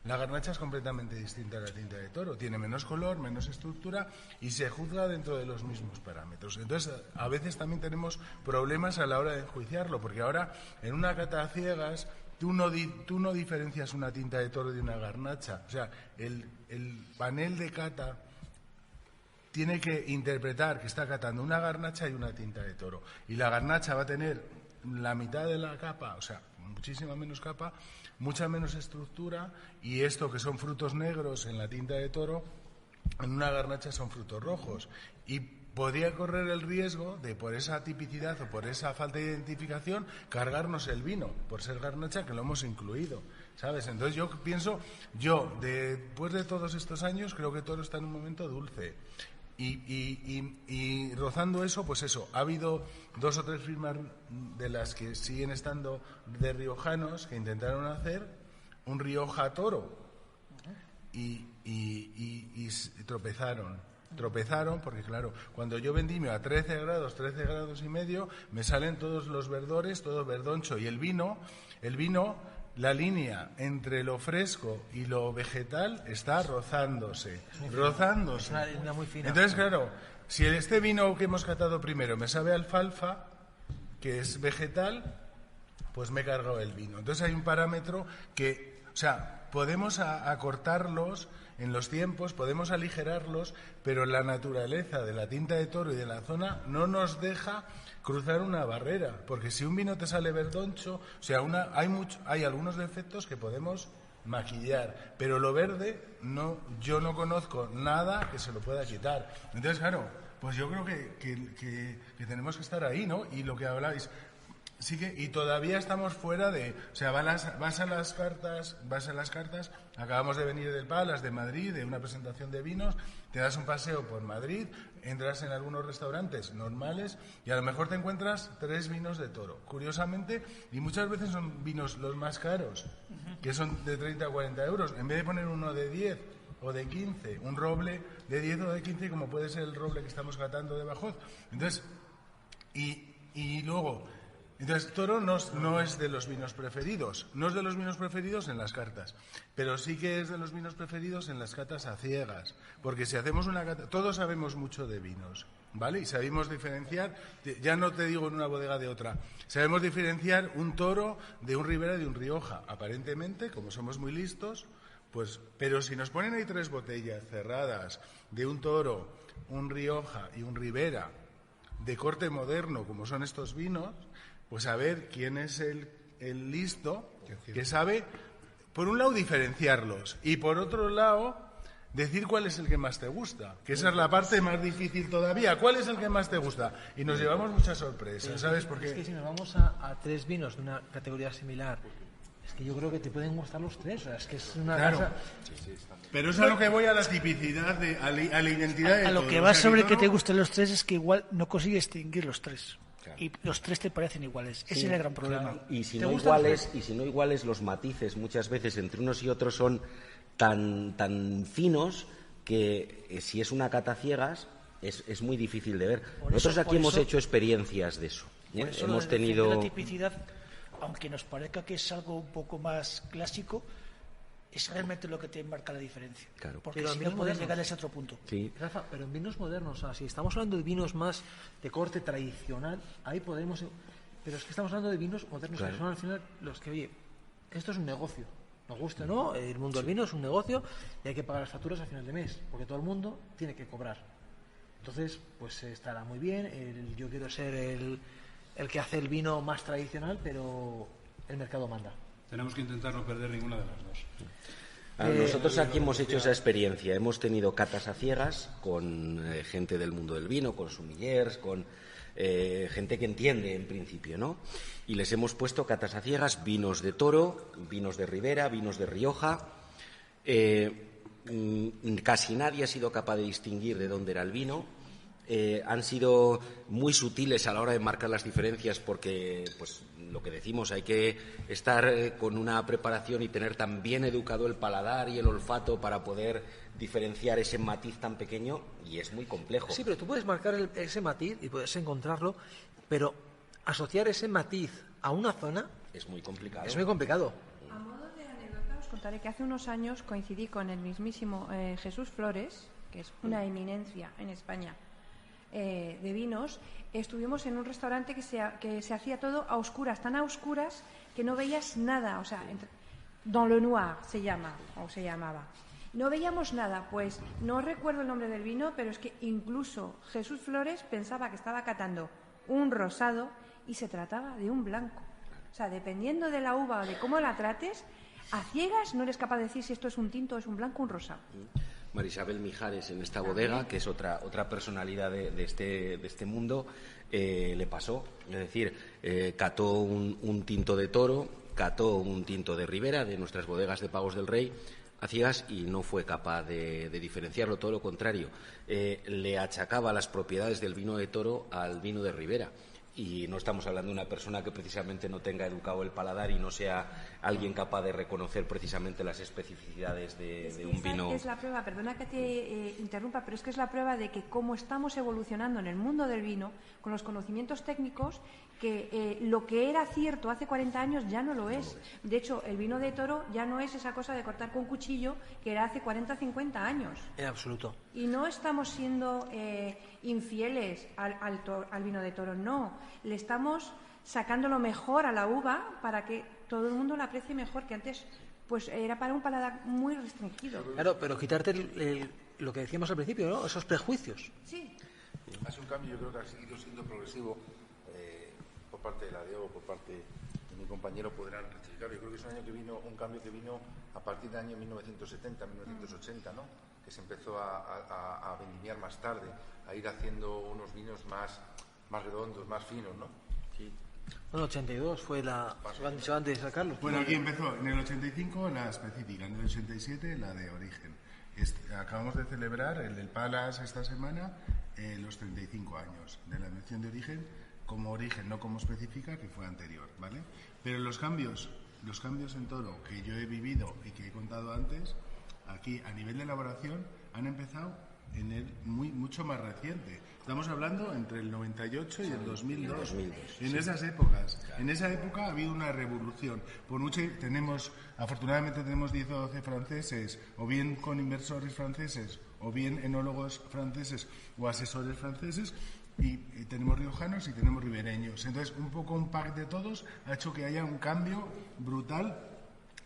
La garnacha es completamente distinta a la tinta de toro, tiene menos color, menos estructura y se juzga dentro de los mismos parámetros. Entonces, a veces también tenemos problemas a la hora de enjuiciarlo, porque ahora en una cata a ciegas tú no diferencias una tinta de toro de una garnacha. O sea, el panel de cata tiene que interpretar que está catando una garnacha y una tinta de toro. Y la garnacha va a tener la mitad de la capa, o sea, muchísima menos capa, mucha menos estructura, y esto que son frutos negros en la tinta de toro, en una garnacha son frutos rojos. Y podría correr el riesgo de, por esa tipicidad o por esa falta de identificación, cargarnos el vino, por ser garnacha, que lo hemos incluido, ¿sabes? Entonces yo pienso, después de todos estos años, creo que Toro está en un momento dulce. Y rozando eso, pues eso, ha habido 2 o 3 firmas de las que siguen estando de riojanos que intentaron hacer un Rioja Toro y tropezaron porque, claro, cuando yo vendimio a 13 grados y medio, me salen todos los verdores, todo verdoncho, y el vino, la línea entre lo fresco y lo vegetal está rozándose. Es una línea muy fina. Entonces, claro, si este vino que hemos catado primero me sabe a alfalfa, que es vegetal, pues me he cargado el vino. Entonces hay un parámetro que, o sea, podemos acortarlos en los tiempos, podemos aligerarlos, pero la naturaleza de la tinta de toro y de la zona no nos deja cruzar una barrera, porque si un vino te sale verdoncho, o sea, hay algunos defectos que podemos maquillar, pero lo verde yo no conozco nada que se lo pueda quitar. Entonces, claro, pues yo creo que tenemos que estar ahí, ¿no? Y lo que habláis, sí que, y todavía estamos fuera de, o sea, vas a las cartas, acabamos de venir del Palace de Madrid, de una presentación de vinos, te das un paseo por Madrid, entras en algunos restaurantes normales y a lo mejor te encuentras 3 vinos de toro, curiosamente, y muchas veces son vinos los más caros, que son de 30 a 40 euros, en vez de poner uno de 10 o de 15, un roble de 10 o de 15, como puede ser el roble que estamos catando de Bajós. Entonces, y luego, entonces, Toro no es de los vinos preferidos, no es de los vinos preferidos en las cartas, pero sí que es de los vinos preferidos en las catas a ciegas, porque si hacemos una cata, todos sabemos mucho de vinos, ¿vale? Y sabemos diferenciar, ya no te digo en una bodega de otra, sabemos diferenciar un Toro de un Ribera y de un Rioja, aparentemente, como somos muy listos, pues, pero si nos ponen ahí 3 botellas cerradas de un Toro, un Rioja y un Ribera, de corte moderno, como son estos vinos, pues a ver quién es el listo que sabe, por un lado, diferenciarlos y por otro lado, decir cuál es el que más te gusta, que esa es la parte más difícil todavía. ¿Cuál es el que más te gusta? Y nos llevamos muchas sorpresas, ¿sabes? Porque es que si nos vamos a 3 vinos de una categoría similar, es que yo creo que te pueden gustar los 3, o sea, es que es una cosa... Pero es a lo que voy, a la tipicidad, a la identidad de a lo todo. que va sobre todo... que te gusten los 3 es que igual no consigues distinguir los 3. Claro. Y los 3 te parecen iguales. Sí, ese es el gran problema. Claro. Y si no iguales, los matices muchas veces entre unos y otros son tan finos que si es una cata ciegas es muy difícil de ver. Nosotros aquí hemos hecho experiencias de eso. Hemos tenido la tipicidad, aunque nos parezca que es algo un poco más clásico, es realmente lo que te marca la diferencia. Claro. Porque pero si no puedes llegar a ese otro punto. Sí. Rafa, pero en vinos modernos, o sea, si estamos hablando de vinos más de corte tradicional, ahí podemos... Pero es que estamos hablando de vinos modernos, claro, que son al final los que, oye, esto es un negocio. Nos gusta, ¿no? El mundo del vino es un negocio y hay que pagar las facturas al final de mes, porque todo el mundo tiene que cobrar. Entonces, pues estará muy bien. Yo quiero ser el que hace el vino más tradicional, pero el mercado manda. Tenemos que intentar no perder ninguna de las dos. Nosotros aquí hemos hecho esa experiencia. Hemos tenido catas a ciegas con gente del mundo del vino, con sommeliers, con gente que entiende en principio, ¿no? Y les hemos puesto catas a ciegas, vinos de Toro, vinos de Ribera, vinos de Rioja. Casi nadie ha sido capaz de distinguir de dónde era el vino. Han sido muy sutiles a la hora de marcar las diferencias porque, pues, lo que decimos, hay que estar con una preparación y tener tan bien educado el paladar y el olfato para poder diferenciar ese matiz tan pequeño, y es muy complejo. Sí, pero tú puedes marcar ese matiz y puedes encontrarlo, pero asociar ese matiz a una zona Es muy complicado. es muy complicado. A modo de anécdota os contaré que hace unos años coincidí con el mismísimo Jesús Flores, que es una eminencia en España de vinos. Estuvimos en un restaurante que se hacía todo a oscuras, tan a oscuras que no veías nada, o sea, dans le noir se llamaba. No veíamos nada, pues no recuerdo el nombre del vino, pero es que incluso Jesús Flores pensaba que estaba catando un rosado y se trataba de un blanco. O sea, dependiendo de la uva o de cómo la trates, a ciegas no eres capaz de decir si esto es un tinto, es un blanco o un rosado. Marisabel Mijares en esta bodega, que es otra personalidad de este mundo, le pasó. Es decir, cató un tinto de Toro, cató un tinto de Ribera, de nuestras bodegas de Pagos del Rey, a ciegas, y no fue capaz de diferenciarlo, todo lo contrario. Le achacaba las propiedades del vino de Toro al vino de Ribera. Y no estamos hablando de una persona que precisamente no tenga educado el paladar y no sea alguien capaz de reconocer precisamente las especificidades de un vino. Es la prueba, perdona que te interrumpa, pero es que es la prueba de que cómo estamos evolucionando en el mundo del vino, con los conocimientos técnicos, que lo que era cierto hace 40 años ya no lo es. De hecho, el vino de Toro ya no es esa cosa de cortar con cuchillo que era hace 40 o 50 años. En absoluto. Y no estamos siendo infieles al vino de Toro, no. Le estamos sacando lo mejor a la uva para que todo el mundo la aprecie mejor, que antes pues era para un paladar muy restringido. Claro, pero quitarte lo que decíamos al principio, ¿no? Esos prejuicios. Sí. Hace un cambio, yo creo que ha seguido siendo progresivo por parte de la DEO, por parte de mi compañero, podrán rectificar. Yo creo que es un cambio que vino a partir del año 1970, 1980, ¿no? Que se empezó a vendimiar más tarde, a ir haciendo unos vinos más redondos, más finos, ¿no? Sí. Bueno, 82 fue antes de sacarlo. Bueno, aquí empezó en el 85 la específica, en el 87 la de origen. Acabamos de celebrar el Palace esta semana los 35 años de la mención de origen como origen, no como específica, que fue anterior, ¿vale? Pero los cambios en Toro que yo he vivido y que he contado antes, aquí a nivel de elaboración han empezado en el mucho más reciente. Estamos hablando entre el 98 y el 2002. En esas épocas. En esa época ha habido una revolución. Por mucho afortunadamente tenemos 10 o 12 franceses, o bien con inversores franceses, o bien enólogos franceses o asesores franceses, y tenemos riojanos y tenemos ribereños. Entonces, un poco un pack de todos ha hecho que haya un cambio brutal,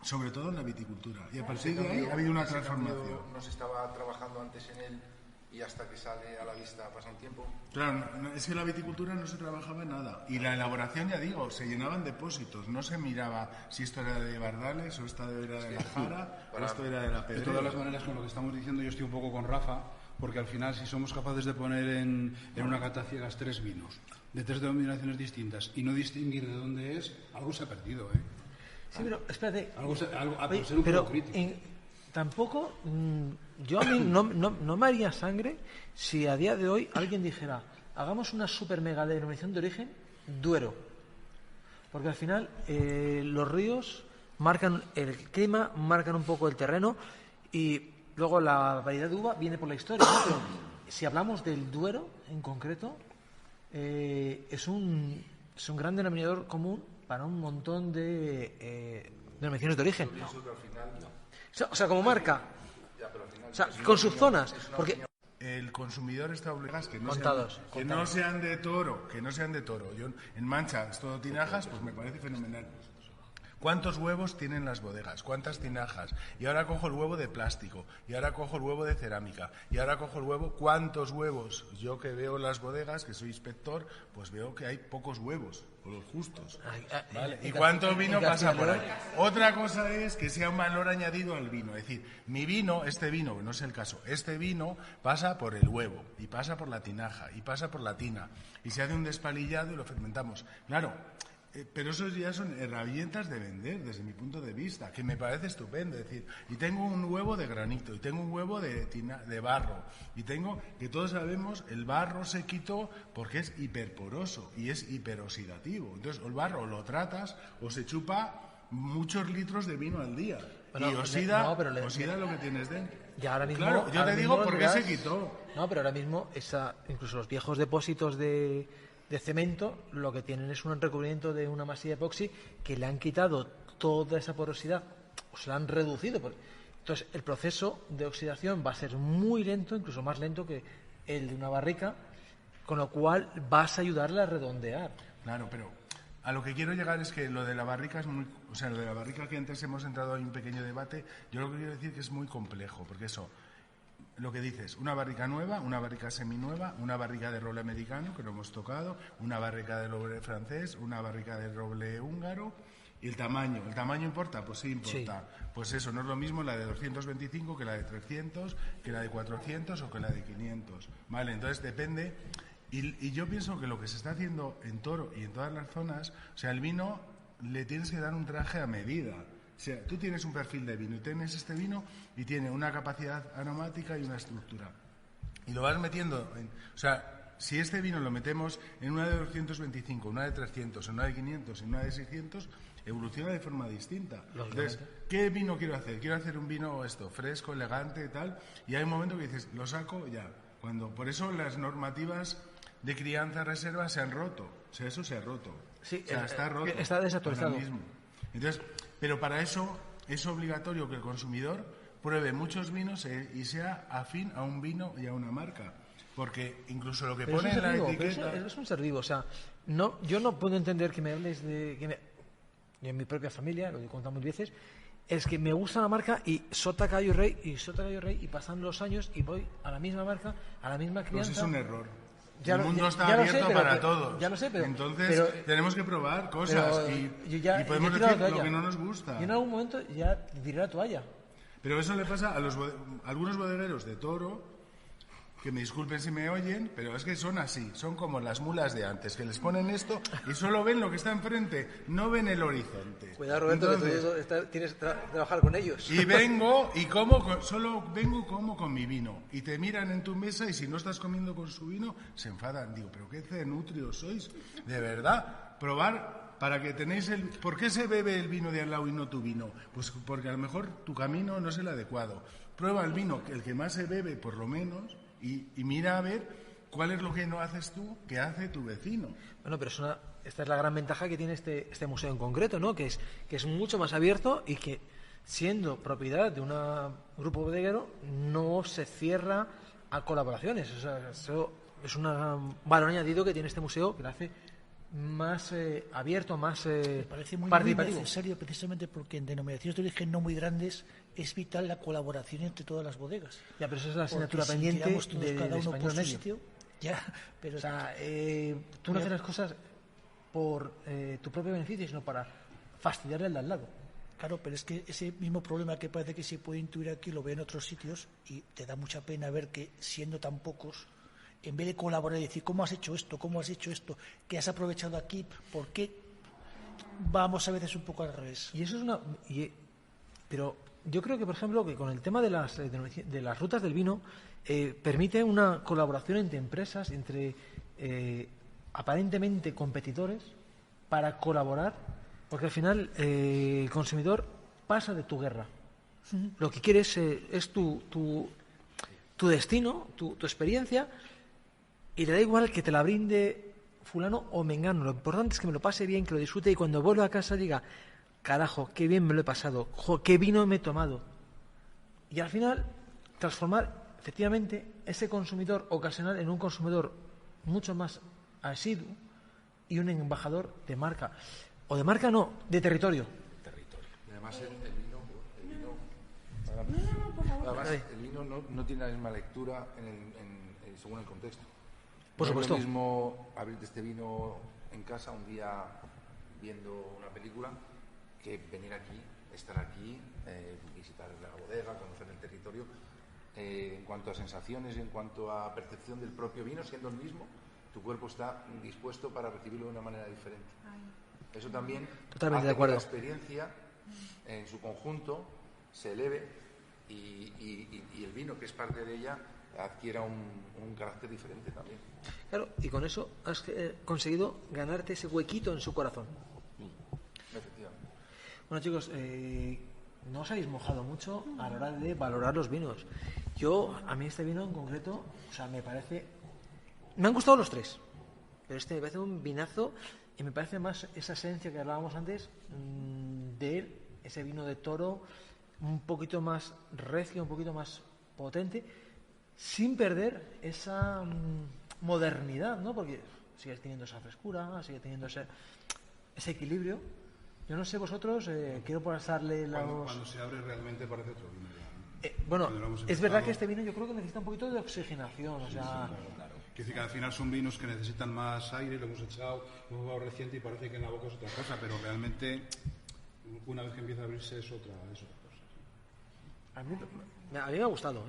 sobre todo en la viticultura. Y a partir de ahí ha habido una transformación. ¿No se estaba trabajando antes en él y hasta que sale a la vista pasa un tiempo? Claro, es que la viticultura no se trabajaba nada. Y la elaboración, ya digo, se llenaban depósitos. No se miraba si esto era de Bardales o esto era de la Jara o esto era de la Pedrera. De todas las maneras, con lo que estamos diciendo, yo estoy un poco con Rafa, porque al final, si somos capaces de poner en una cata ciegas 3 vinos de 3 denominaciones distintas y no distinguir de dónde es, algo se ha perdido, ¿eh? Sí, pero espérate. Oye, ser un pero poco crítico. tampoco, yo a mí no me haría sangre si a día de hoy alguien dijera, hagamos una super mega denominación de origen Duero. Porque al final los ríos marcan el clima, marcan un poco el terreno y luego la variedad de uva viene por la historia, ¿no? Pero si hablamos del Duero en concreto, es un gran denominador común para un montón de denominaciones de origen. O sea, como marca. O sea, con sus zonas. Porque el consumidor está obligado que no sean de Toro, Yo en Mancha es todo tinajas, pues me parece fenomenal. ¿Cuántos huevos tienen las bodegas? ¿Cuántas tinajas? Y ahora cojo el huevo de plástico, y ahora cojo el huevo de cerámica, y ahora cojo el huevo... ¿Cuántos huevos? Yo que veo las bodegas, que soy inspector, pues veo que hay pocos huevos, o los justos. ¿Vale? ¿Y cuánto vino pasa por ahí? Otra cosa es que sea un valor añadido al vino. Es decir, mi vino, este vino, no es el caso, este vino pasa por el huevo, y pasa por la tinaja, y pasa por la tina, y se hace un despalillado y lo fermentamos. Claro, pero eso ya son herramientas de vender, desde mi punto de vista, que me parece estupendo. Es decir, y tengo un huevo de granito, y tengo un huevo de barro, y tengo, que todos sabemos, el barro se quitó porque es hiperporoso y es hiperoxidativo. Entonces, el barro lo tratas o se chupa muchos litros de vino al día. Bueno, y oxida lo que tienes dentro. Y ahora mismo, claro, yo te digo por qué se quitó. No, pero ahora mismo incluso los viejos depósitos de de cemento, lo que tienen es un recubrimiento de una masilla epoxi que le han quitado toda esa porosidad, o se la han reducido. Entonces, el proceso de oxidación va a ser muy lento, incluso más lento que el de una barrica, con lo cual vas a ayudarle a redondear. Claro, pero a lo que quiero llegar es que lo de la barrica es muy... O sea, lo de la barrica, que antes hemos entrado en un pequeño debate, yo lo que quiero decir que es muy complejo, porque eso, lo que dices, una barrica nueva, una barrica seminueva, una barrica de roble americano, que lo hemos tocado, una barrica de roble francés, una barrica de roble húngaro, y el tamaño importa, pues sí importa. Sí. Pues eso, no es lo mismo la de 225 que la de 300, que la de 400 o que la de 500. Vale, entonces depende. Y yo pienso que lo que se está haciendo en Toro y en todas las zonas, o sea, el vino le tienes que dar un traje a medida. O sea, tú tienes un perfil de vino y tienes este vino y tiene una capacidad aromática y una estructura. Y lo vas metiendo en... O sea, si este vino lo metemos en una de 225, una de 300, en una de 500, en una de 600, evoluciona de forma distinta. Entonces, ¿qué vino quiero hacer? Quiero hacer un vino fresco, elegante y tal, y hay un momento que dices, lo saco ya. Por eso las normativas de crianza reserva se han roto. O sea, eso se ha roto. Sí, o sea, está roto. Está desactualizado. Mismo. Entonces, pero para eso es obligatorio que el consumidor pruebe muchos vinos y sea afín a un vino y a una marca. Porque incluso lo que pero pone en la etiqueta... Eso es un ser vivo. O sea, no, yo no puedo entender que me hables de... Yo en mi propia familia, lo he contado mil veces, es que me gusta la marca y sota caballo rey y pasan los años y voy a la misma marca, a la misma crianza. Pues es un error. El mundo está abierto para todos. Ya lo sé, pero... Entonces tenemos que probar cosas y podemos decir lo que no nos gusta. Y en algún momento ya tiré la toalla. Pero eso le pasa a algunos bodegueros de Toro, que me disculpen si me oyen, pero es que son así, son como las mulas de antes, que les ponen esto y solo ven lo que está enfrente, no ven el horizonte. Cuidado, Roberto, entonces, que tú tienes que trabajar con ellos. Y solo como con mi vino. Y te miran en tu mesa y si no estás comiendo con su vino, se enfadan. Digo, pero qué cenutrios sois, de verdad. Probar para que tenéis el... ¿Por qué se bebe el vino de al lado y no tu vino? Pues porque a lo mejor tu camino no es el adecuado. Prueba el vino, el que más se bebe por lo menos... Y mira a ver cuál es lo que no haces tú, que hace tu vecino. Bueno, pero esta es la gran ventaja que tiene este museo en concreto, ¿no? Que es mucho más abierto y que, siendo propiedad de un grupo bodeguero, no se cierra a colaboraciones. O sea, eso es un valor añadido que tiene este museo que lo hace más abierto, más me parece muy necesario, precisamente porque en denominaciones de origen no muy grandes es vital la colaboración entre todas las bodegas. Ya, pero eso es la asignatura pendiente de cada uno por su sitio. Ya, pero o sea, tú no haces las cosas por tu propio beneficio, sino para fastidiarle al de al lado. Claro, pero es que ese mismo problema que parece que se puede intuir aquí lo ve en otros sitios y te da mucha pena ver que, siendo tan pocos, en vez de colaborar y decir, ¿cómo has hecho esto? ¿Cómo has hecho esto? ¿Qué has aprovechado aquí? ¿Por qué? Vamos a veces un poco al revés. Y eso es pero yo creo que, por ejemplo, que con el tema de las rutas del vino permite una colaboración entre empresas, entre aparentemente competidores, para colaborar, porque al final el consumidor pasa de tu guerra. Lo que quieres es tu destino, tu experiencia, y le da igual que te la brinde fulano o mengano. Lo importante es que me lo pase bien, que lo disfrute y cuando vuelva a casa diga, carajo, qué bien me lo he pasado, qué vino me he tomado. Y al final transformar efectivamente ese consumidor ocasional en un consumidor mucho más asiduo y un embajador de marca. O de marca no, de territorio. Y además el vino no tiene la misma lectura según el contexto. Por supuesto. Es lo mismo abrirte este vino en casa un día viendo una película que venir aquí, estar aquí, visitar la bodega, conocer el territorio. En cuanto a sensaciones y en cuanto a percepción del propio vino, siendo el mismo, tu cuerpo está dispuesto para recibirlo de una manera diferente. Eso también totalmente hace de acuerdo. Que la experiencia en su conjunto se eleve y el vino, que es parte de ella, adquiera un carácter diferente también. Claro, y con eso has conseguido ganarte ese huequito en su corazón. Efectivamente. Bueno, chicos, no os habéis mojado mucho a la hora de valorar los vinos. A mí este vino en concreto, o sea, me han gustado los tres. pero este me parece un vinazo y me parece más esa esencia que hablábamos antes de ese vino de Toro, un poquito más recio, un poquito más potente, sin perder esa modernidad, ¿no? Porque sigue teniendo esa frescura, sigue teniendo ese equilibrio. Yo no sé vosotros, quiero pasarle Cuando se abre realmente parece otro vino ya, ¿no? Bueno, es verdad que este vino yo creo que necesita un poquito de oxigenación, o sea... Claro. Quiere decir que al final son vinos que necesitan más aire, lo hemos echado reciente y parece que en la boca es otra cosa, pero realmente una vez que empieza a abrirse es otra cosa. A mí me ha gustado,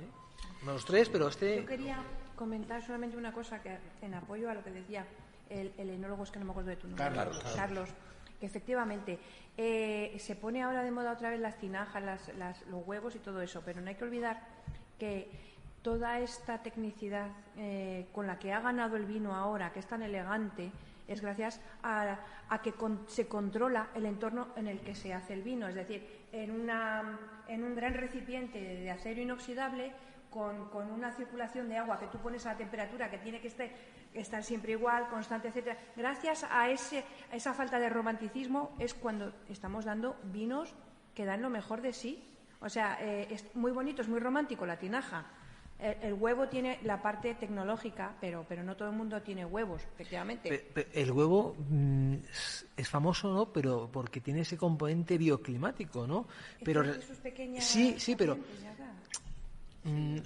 los tres, pero este... Yo quería comentar solamente una cosa que en apoyo a lo que decía el enólogo, es que no me acuerdo de tu nombre. Carlos. Que efectivamente se pone ahora de moda otra vez las tinajas, los huevos y todo eso, pero no hay que olvidar que toda esta tecnicidad con la que ha ganado el vino ahora, que es tan elegante, es gracias a que se controla el entorno en el que se hace el vino. Es decir, en un gran recipiente de acero inoxidable, con una circulación de agua que tú pones a la temperatura que tiene que estar siempre igual, constante, etcétera. Gracias a esa falta de romanticismo es cuando estamos dando vinos que dan lo mejor de sí. O sea, es muy bonito, es muy romántico la tinaja. El huevo tiene la parte tecnológica, pero no todo el mundo tiene huevos, efectivamente. El huevo es famoso, ¿no? Pero porque tiene ese componente bioclimático, ¿no? Pero sí, pero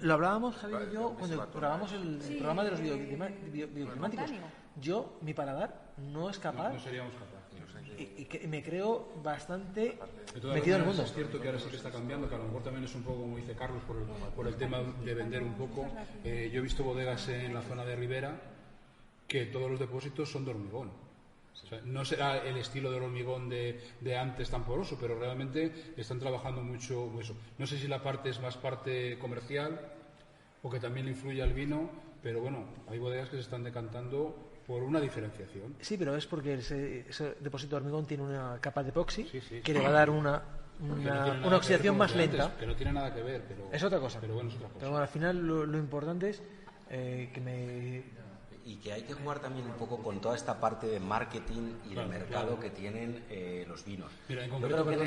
lo hablábamos Javier y yo cuando grabamos el programa de los bioclimáticos. Mi paladar no es capaz. No seríamos capaces. Y que me creo bastante metido en el mundo. Es cierto que ahora sí que está cambiando, que a lo mejor también es un poco, como dice Carlos, por el tema de vender un poco. Yo he visto bodegas en la zona de Ribera que todos los depósitos son de hormigón. O sea, no será el estilo del hormigón de antes tan poroso, pero realmente están trabajando mucho eso. No sé si la parte es más parte comercial o que también le influye al vino, pero bueno, hay bodegas que se están decantando por una diferenciación. Sí, pero es porque ese depósito de hormigón tiene una capa de epoxi que le va a dar una oxidación más lenta. Que no tiene nada que ver, pero... Es otra cosa. Pero bueno, es otra cosa. Pero bueno, al final lo importante es Y que hay que jugar también un poco con toda esta parte de marketing y de mercado que tienen los vinos. Mira, en concreto, que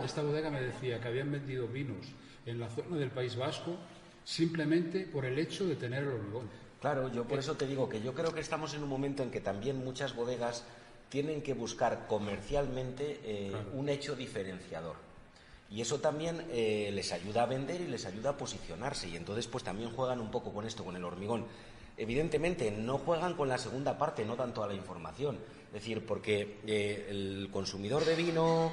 esta bodega me decía que habían vendido vinos en la zona del País Vasco simplemente por el hecho de tener el hormigón. Claro, yo por eso te digo que yo creo que estamos en un momento en que también muchas bodegas tienen que buscar comercialmente un hecho diferenciador. Y eso también les ayuda a vender y les ayuda a posicionarse. Y entonces pues también juegan un poco con esto, con el hormigón. Evidentemente no juegan con la segunda parte, no tanto a la información. Es decir, porque el consumidor de vino,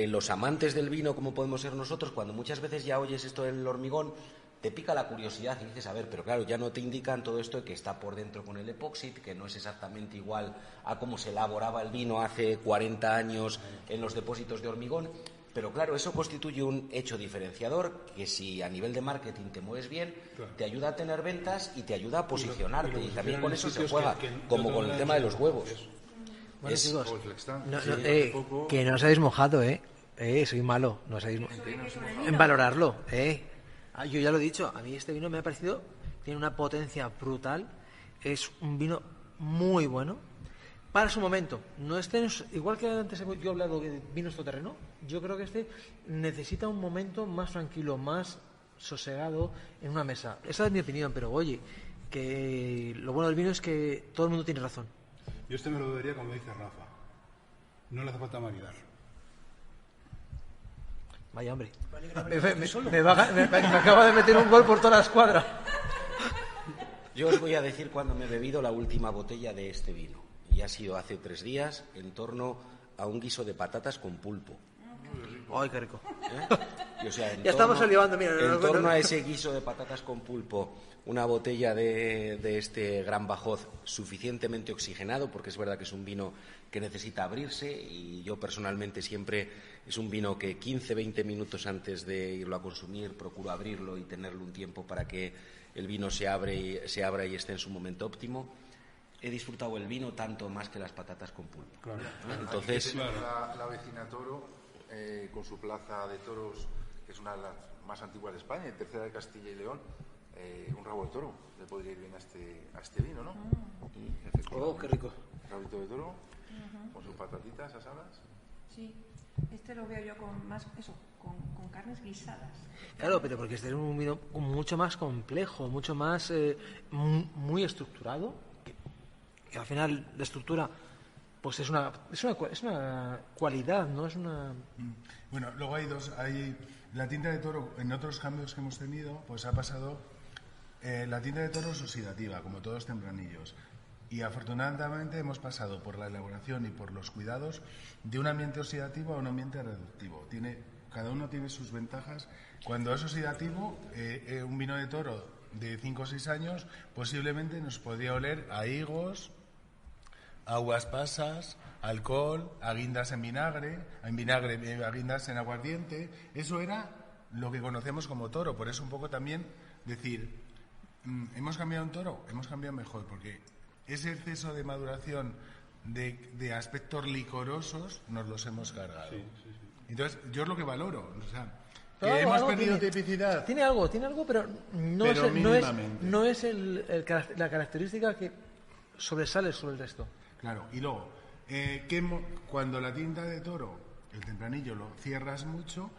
los amantes del vino como podemos ser nosotros, cuando muchas veces ya oyes esto del hormigón, te pica la curiosidad y dices, a ver, pero claro, ya no te indican todo esto de que está por dentro con el epóxid, que no es exactamente igual a cómo se elaboraba el vino hace 40 años en los depósitos de hormigón. Pero claro, eso constituye un hecho diferenciador que si a nivel de marketing te mueves bien, te ayuda a tener ventas y te ayuda a posicionarte. Y también con eso se juega, como con el tema de los huevos. Bueno, chicos, que no os habéis mojado, soy malo, no os habéis en valorarlo, yo ya lo he dicho, a mí este vino me ha parecido, tiene una potencia brutal, es un vino muy bueno para su momento. No igual que antes yo he hablado de vinos todoterreno, yo creo que este necesita un momento más tranquilo, más sosegado en una mesa. Esa es mi opinión, pero oye, que lo bueno del vino es que todo el mundo tiene razón. Yo me lo bebería como dice Rafa, no le hace falta maridar. Vaya hombre, me acaba de meter un gol por toda la escuadra. Yo os voy a decir cuándo me he bebido la última botella de este vino. Y ha sido hace 3 días en torno a un guiso de patatas con pulpo. ¡Ay, qué rico! Y, o sea, ya estamos salivando, mira. En torno a ese guiso de patatas con pulpo, una botella de este Gran Bajoz suficientemente oxigenado, porque es verdad que es un vino que necesita abrirse y yo personalmente siempre es un vino que 15-20 minutos antes de irlo a consumir procuro abrirlo y tenerlo un tiempo para que el vino se abra y esté en su momento óptimo. He disfrutado el vino tanto más que las patatas con pulpo. Claro. Entonces, la vecina Toro, con su plaza de toros, que es una de las más antiguas de España, y tercera de Castilla y León, un rabo de toro le podría ir bien a este vino, ¿no? Oh, qué rico. Rabito de toro, con sus patatitas asadas. Sí, este lo veo yo con carnes guisadas. Claro, pero porque este es un vino mucho más complejo, mucho más muy estructurado, que al final la estructura pues es una cualidad, ¿no? Es una... Bueno, luego hay la tinta de toro, en otros cambios que hemos tenido, pues ha pasado, la tinta de toro es oxidativa, como todos tempranillos. Y afortunadamente hemos pasado por la elaboración y por los cuidados de un ambiente oxidativo a un ambiente reductivo. Cada uno tiene sus ventajas. Cuando es oxidativo, un vino de toro de 5 o 6 años posiblemente nos podría oler a higos, a uvas pasas, alcohol, a guindas en vinagre, a guindas en aguardiente. Eso era lo que conocemos como toro. Por eso un poco también decir, ¿hemos cambiado un toro? Hemos cambiado mejor, porque ese exceso de maduración de aspectos licorosos nos los hemos cargado. Sí. Entonces, yo es lo que valoro. O sea, que hemos perdido tipicidad. Tiene algo, pero no es la característica que sobresale sobre el resto. Claro, y luego, cuando la tinta de toro, el tempranillo, lo cierras mucho,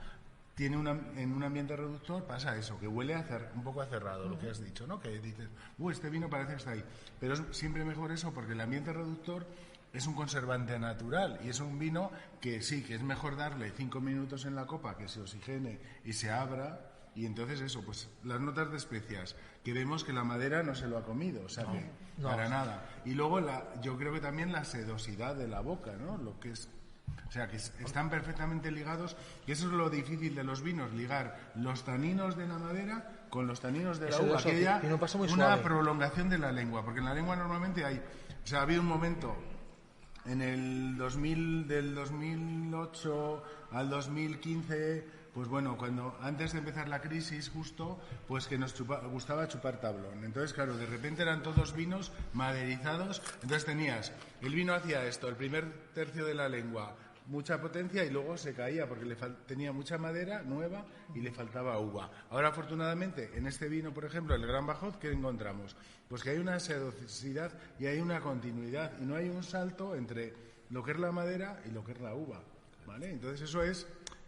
en un ambiente reductor pasa eso, que huele un poco a cerrado, lo que has dicho, ¿no? Que dices, este vino parece que está ahí. Pero es siempre mejor eso, porque el ambiente reductor es un conservante natural y es un vino que sí, que es mejor darle 5 minutos en la copa, que se oxigene y se abra, y entonces eso, pues las notas de especias, que vemos que la madera no se lo ha comido, o sea que para nada. Y luego yo creo que también la sedosidad de la boca, ¿no? Lo que es... O sea, que están perfectamente ligados, y eso es lo difícil de los vinos, ligar los taninos de la madera con los taninos de la uva, que haya una prolongación de la lengua, porque en la lengua normalmente ha habido un momento en el del 2008 al 2015, pues bueno, antes de empezar la crisis justo, pues que nos gustaba chupar tablón. Entonces, claro, de repente eran todos vinos maderizados, entonces el vino hacía esto, el primer tercio de la lengua, mucha potencia, y luego se caía porque tenía mucha madera nueva y le faltaba uva. Ahora, afortunadamente, en este vino, por ejemplo, el Gran Bajot, ¿qué encontramos? Pues que hay una sedosidad y hay una continuidad, y no hay un salto entre lo que es la madera y lo que es la uva, ¿vale? Entonces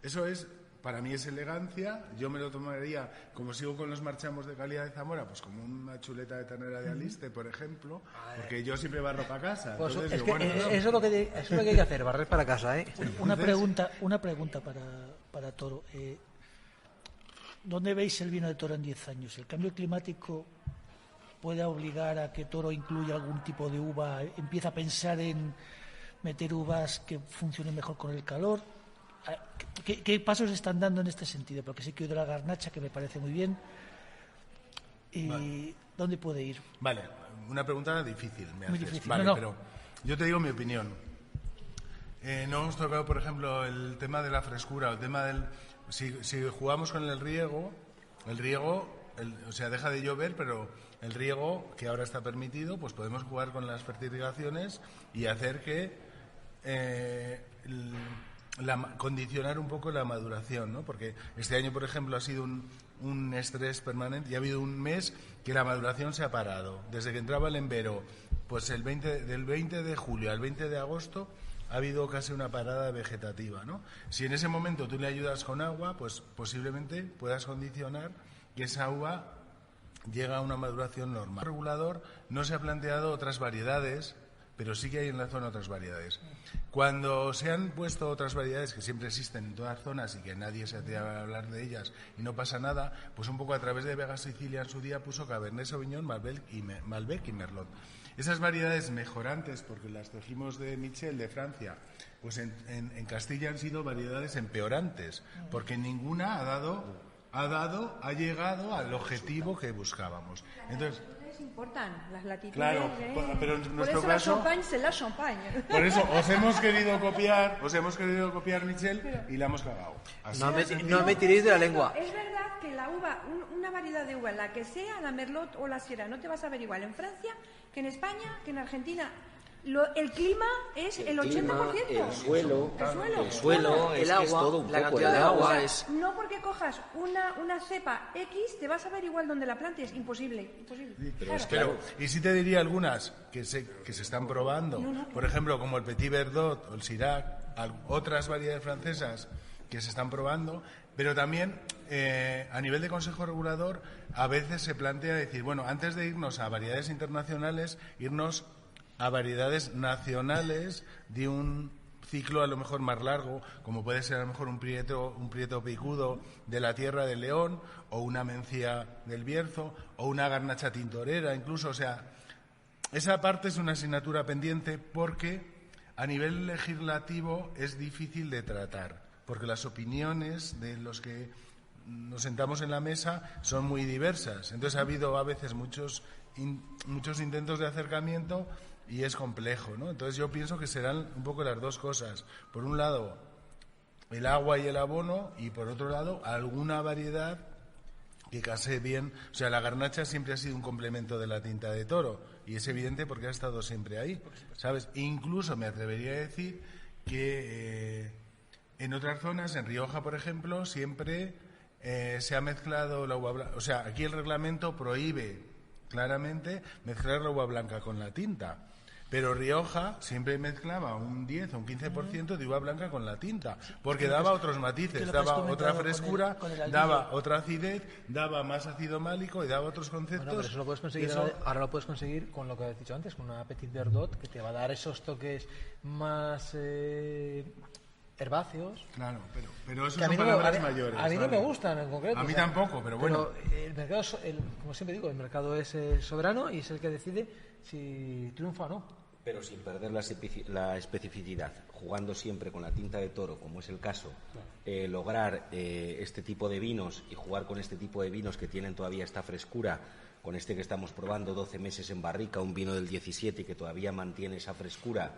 eso es para mí es elegancia. Yo me lo tomaría, como sigo con los marchamos de calidad de Zamora, pues como una chuleta de ternera de aliste, por ejemplo, porque yo siempre barro para casa. Pues eso es lo que hay que hacer, barrer para casa, ¿eh? Una pregunta para Toro. ¿Dónde veis el vino de Toro en 10 años? ¿El cambio climático puede obligar a que Toro incluya algún tipo de uva? ¿Empieza a pensar en meter uvas que funcionen mejor con el calor? ¿Qué pasos están dando en este sentido? Porque sí que he oído la garnacha, que me parece muy bien. ¿Y ¿dónde puede ir? Vale, una pregunta difícil me haces. Muy difícil. Vale, pero yo te digo mi opinión. No hemos tocado, por ejemplo, el tema de la frescura, el tema del... Si jugamos con el riego, o sea, deja de llover, pero el riego, que ahora está permitido, pues podemos jugar con las fertilizaciones y hacer que... condicionar un poco la maduración, ¿no? Porque este año, por ejemplo, ha sido un estrés permanente y ha habido un mes que la maduración se ha parado. Desde que entraba el envero, pues del 20 de julio al 20 de agosto ha habido casi una parada vegetativa, ¿no? Si en ese momento tú le ayudas con agua, pues posiblemente puedas condicionar que esa uva llegue a una maduración normal. El regulador no se ha planteado otras variedades, pero sí que hay en la zona otras variedades. Cuando se han puesto otras variedades que siempre existen en todas zonas y que nadie se atreve a hablar de ellas y no pasa nada, pues un poco a través de Vega Sicilia en su día puso Cabernet Sauvignon, Malbec y Merlot. Esas variedades mejorantes, porque las trajimos de Michel, de Francia, pues en Castilla han sido variedades empeorantes, porque ninguna ha llegado al objetivo que buscábamos. Entonces, importan las latitudes. Claro, pero en nuestro caso, la champagne, c'est la champagne. Por eso os hemos querido copiar, Michel, y la hemos cagado. No me tiréis de la lengua. Es verdad que la uva, una variedad de uva, la que sea, la Merlot o la Sierra, no te vas a ver igual en Francia que en España, que en Argentina. El clima es el 80%. El suelo, el agua, es todo un la poco. cantidad El de agua. agua es... No porque cojas una cepa X, te vas a ver igual donde la plantes. Imposible. Pero, y si te diría algunas que se están probando, por ejemplo, como el Petit Verdot o el Syrah, otras variedades francesas que se están probando, pero también a nivel de Consejo Regulador a veces se plantea decir, bueno, antes de irnos a variedades internacionales, irnos a variedades nacionales de un ciclo a lo mejor más largo, como puede ser a lo mejor un prieto picudo de la Tierra de León, o una mencía del Bierzo, o una garnacha tintorera incluso. O sea, esa parte es una asignatura pendiente porque a nivel legislativo es difícil de tratar, porque las opiniones de los que nos sentamos en la mesa son muy diversas. Entonces ha habido a veces muchos intentos de acercamiento y es complejo, ¿no? Entonces yo pienso que serán un poco las dos cosas. Por un lado, el agua y el abono, y por otro lado, alguna variedad que case bien. O sea, la garnacha siempre ha sido un complemento de la tinta de toro, y es evidente porque ha estado siempre ahí, ¿sabes? Incluso me atrevería a decir que en otras zonas, en Rioja, por ejemplo, siempre se ha mezclado la uva blanca. O sea, aquí el reglamento prohíbe claramente mezclar la uva blanca con la tinta. Pero Rioja siempre mezclaba un 10 o un 15% de uva blanca con la tinta, porque daba otros matices, daba otra frescura, daba otra acidez, daba más ácido málico y daba otros conceptos. Bueno, pero eso lo puedes conseguir ahora lo puedes conseguir con lo que has dicho antes, con una Petit Verdot, que te va a dar esos toques más herbáceos. Claro, pero eso son palabras mayores. A mí no me gustan en concreto. A mí tampoco, pero bueno. Pero el mercado, como siempre digo, el mercado es soberano y es el que decide si triunfa o no. Pero sin perder la especificidad, jugando siempre con la tinta de toro, como es el caso, lograr este tipo de vinos y jugar con este tipo de vinos que tienen todavía esta frescura, con este que estamos probando 12 meses en barrica, un vino del 17 que todavía mantiene esa frescura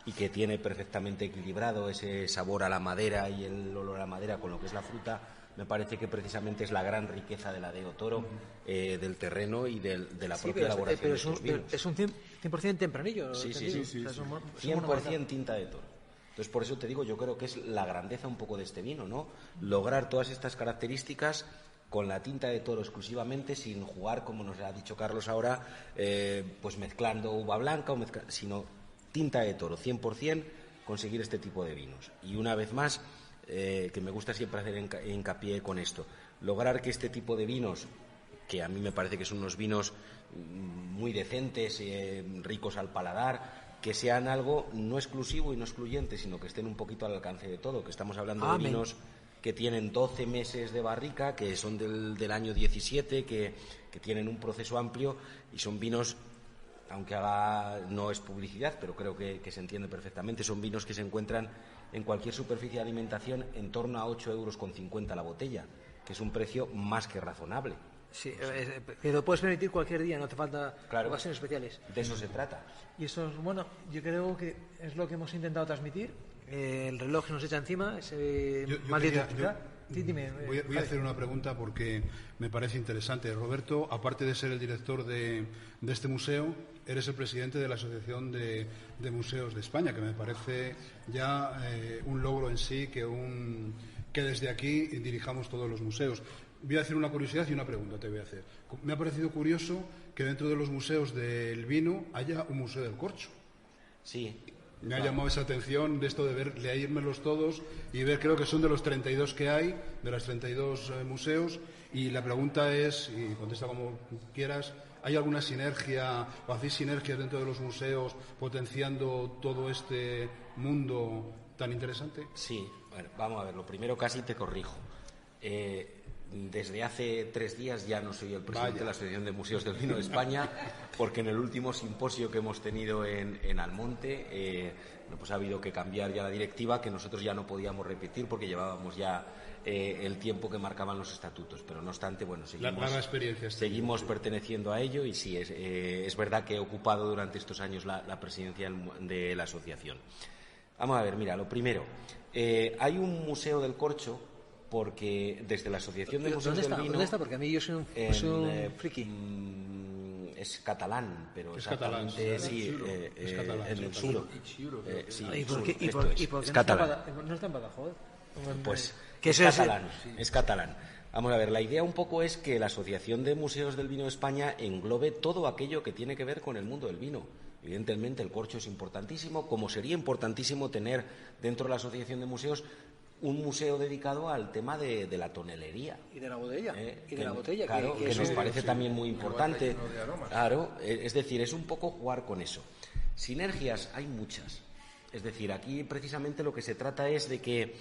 y que tiene perfectamente equilibrado ese sabor a la madera y el olor a la madera con lo que es la fruta. Me parece que precisamente es la gran riqueza de la Deo Toro, del terreno y de la propia elaboración de estos vinos. Es un 100% tempranillo. Sí. O sea, 100% tinta de toro. Entonces, por eso te digo, yo creo que es la grandeza un poco de este vino, ¿no? Lograr todas estas características con la tinta de toro exclusivamente, sin jugar, como nos ha dicho Carlos ahora, pues mezclando uva blanca, sino tinta de toro, 100%, conseguir este tipo de vinos. Y una vez más, que me gusta siempre hacer hincapié con esto, lograr que este tipo de vinos, que a mí me parece que son unos vinos muy decentes, ricos al paladar, que sean algo no exclusivo y no excluyente, sino que estén un poquito al alcance de todo, que estamos hablando de vinos que tienen 12 meses de barrica, que son del año 17, que tienen un proceso amplio y son vinos, aunque no es publicidad, pero creo que se entiende perfectamente, son vinos que se encuentran en cualquier superficie de alimentación en torno a 8,50 € la botella, que es un precio más que razonable. Sí, que lo puedes permitir cualquier día, no hace falta ocasiones especiales. De eso se trata. Y eso es, bueno, yo creo que es lo que hemos intentado transmitir. El reloj nos echa encima, ese Voy a hacer una pregunta porque me parece interesante. Roberto, aparte de ser el director de este museo, eres el presidente de la Asociación de Museos de España, que me parece ya un logro en sí que desde aquí dirijamos todos los museos. Voy a hacer una curiosidad y una pregunta te voy a hacer. Me ha parecido curioso que dentro de los museos del vino haya un museo del corcho. Sí. Me ha llamado esa atención de esto de leérmelos todos y ver, creo que son de los 32 que hay, de los 32 museos, y la pregunta es, y contesta como quieras, ¿hay alguna sinergia o hacéis sinergias dentro de los museos potenciando todo este mundo tan interesante? Sí, bueno, vamos a ver, lo primero casi te corrijo. Desde hace 3 días ya no soy el presidente de la Asociación de Museos del Vino de España, porque en el último simposio que hemos tenido en Almonte, pues ha habido que cambiar ya la directiva, que nosotros ya no podíamos repetir porque llevábamos ya el tiempo que marcaban los estatutos. Pero no obstante, bueno, seguimos perteneciendo a ello y sí, es verdad que he ocupado durante estos años la presidencia de la asociación. Vamos a ver, mira, lo primero, hay un museo del corcho, porque desde la Asociación de Museos del Vino... ¿Dónde está? Porque a mí yo soy un friki. es catalán, pero es catalán, exactamente es catalán, en el sur. ¿Y por qué es catalán. no está en Badajoz? Pues que es catalán, es catalán. Vamos a ver, la idea un poco es que la Asociación de Museos del Vino de España englobe todo aquello que tiene que ver con el mundo del vino. Evidentemente el corcho es importantísimo, como sería importantísimo tener dentro de la Asociación de Museos un museo dedicado al tema de la tonelería. Y de la botella. Y de la botella. Claro, que nos parece también muy importante. Claro, es decir, es un poco jugar con eso. Sinergias hay muchas. Es decir, aquí precisamente lo que se trata es de que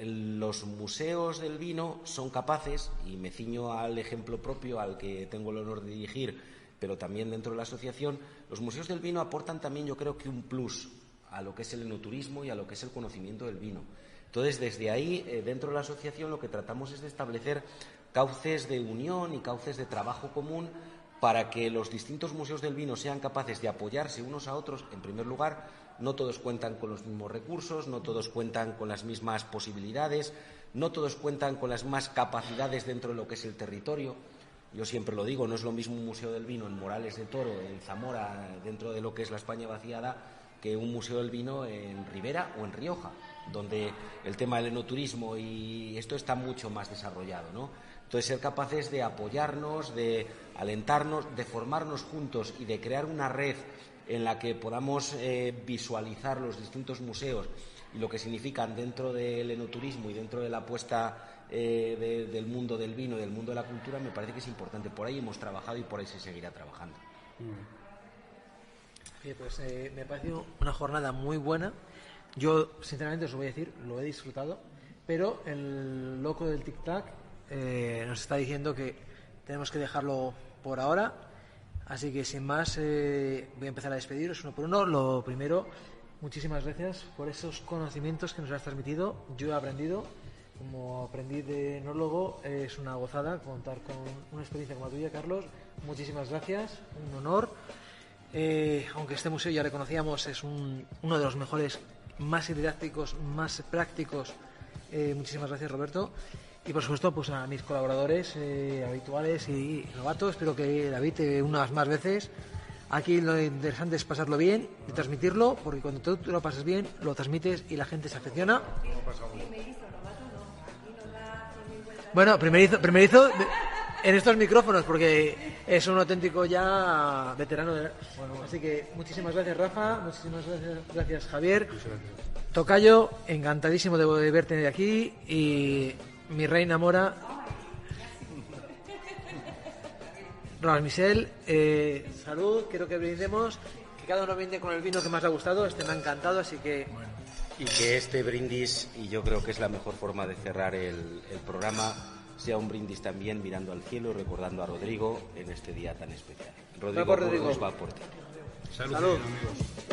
los museos del vino son capaces, y me ciño al ejemplo propio al que tengo el honor de dirigir, pero también dentro de la asociación, los museos del vino aportan también, yo creo que un plus a lo que es el enoturismo y a lo que es el conocimiento del vino. Entonces, desde ahí, dentro de la asociación, lo que tratamos es de establecer cauces de unión y cauces de trabajo común para que los distintos museos del vino sean capaces de apoyarse unos a otros. En primer lugar, no todos cuentan con los mismos recursos, no todos cuentan con las mismas posibilidades, no todos cuentan con las mismas capacidades dentro de lo que es el territorio. Yo siempre lo digo, no es lo mismo un museo del vino en Morales de Toro, en Zamora, dentro de lo que es la España vaciada, que un museo del vino en Ribera o en Rioja, donde el tema del enoturismo y esto está mucho más desarrollado, ¿no? Entonces, ser capaces de apoyarnos, de alentarnos, de formarnos juntos y de crear una red en la que podamos visualizar los distintos museos y lo que significan dentro del enoturismo y dentro de la apuesta del mundo del vino y del mundo de la cultura, me parece que es importante. Por ahí hemos trabajado y por ahí se seguirá trabajando. Bien, pues me ha parecido una jornada muy buena. Yo, sinceramente, os voy a decir, lo he disfrutado, pero el loco del tic-tac nos está diciendo que tenemos que dejarlo por ahora, así que sin más voy a empezar a despediros uno por uno. Lo primero, muchísimas gracias por esos conocimientos que nos has transmitido. Yo he aprendido, como aprendí de enólogo, es una gozada contar con una experiencia como la tuya, Carlos. Muchísimas gracias, un honor. Aunque este museo, ya reconocíamos, es uno de los mejores, más didácticos, más prácticos. Muchísimas gracias, Roberto. Y por supuesto, pues a mis colaboradores habituales y novatos. Espero que David te unas más veces. Aquí lo interesante es pasarlo bien y transmitirlo, porque cuando tú lo pasas bien, lo transmites y la gente se afecciona. Bueno, primerizo en estos micrófonos, porque es un auténtico ya veterano. Así que muchísimas gracias, Rafa, muchísimas gracias, Javier. Tocayo, encantadísimo de verte aquí, y mi reina Mora, Ras Michel, salud, quiero que brindemos, que cada uno brinde con el vino que más le ha gustado. Este me ha encantado, así que... Y que este brindis, y yo creo que es la mejor forma de cerrar el programa, sea un brindis también mirando al cielo y recordando a Rodrigo en este día tan especial. Rodrigo, va por ti. Salud. Amigos.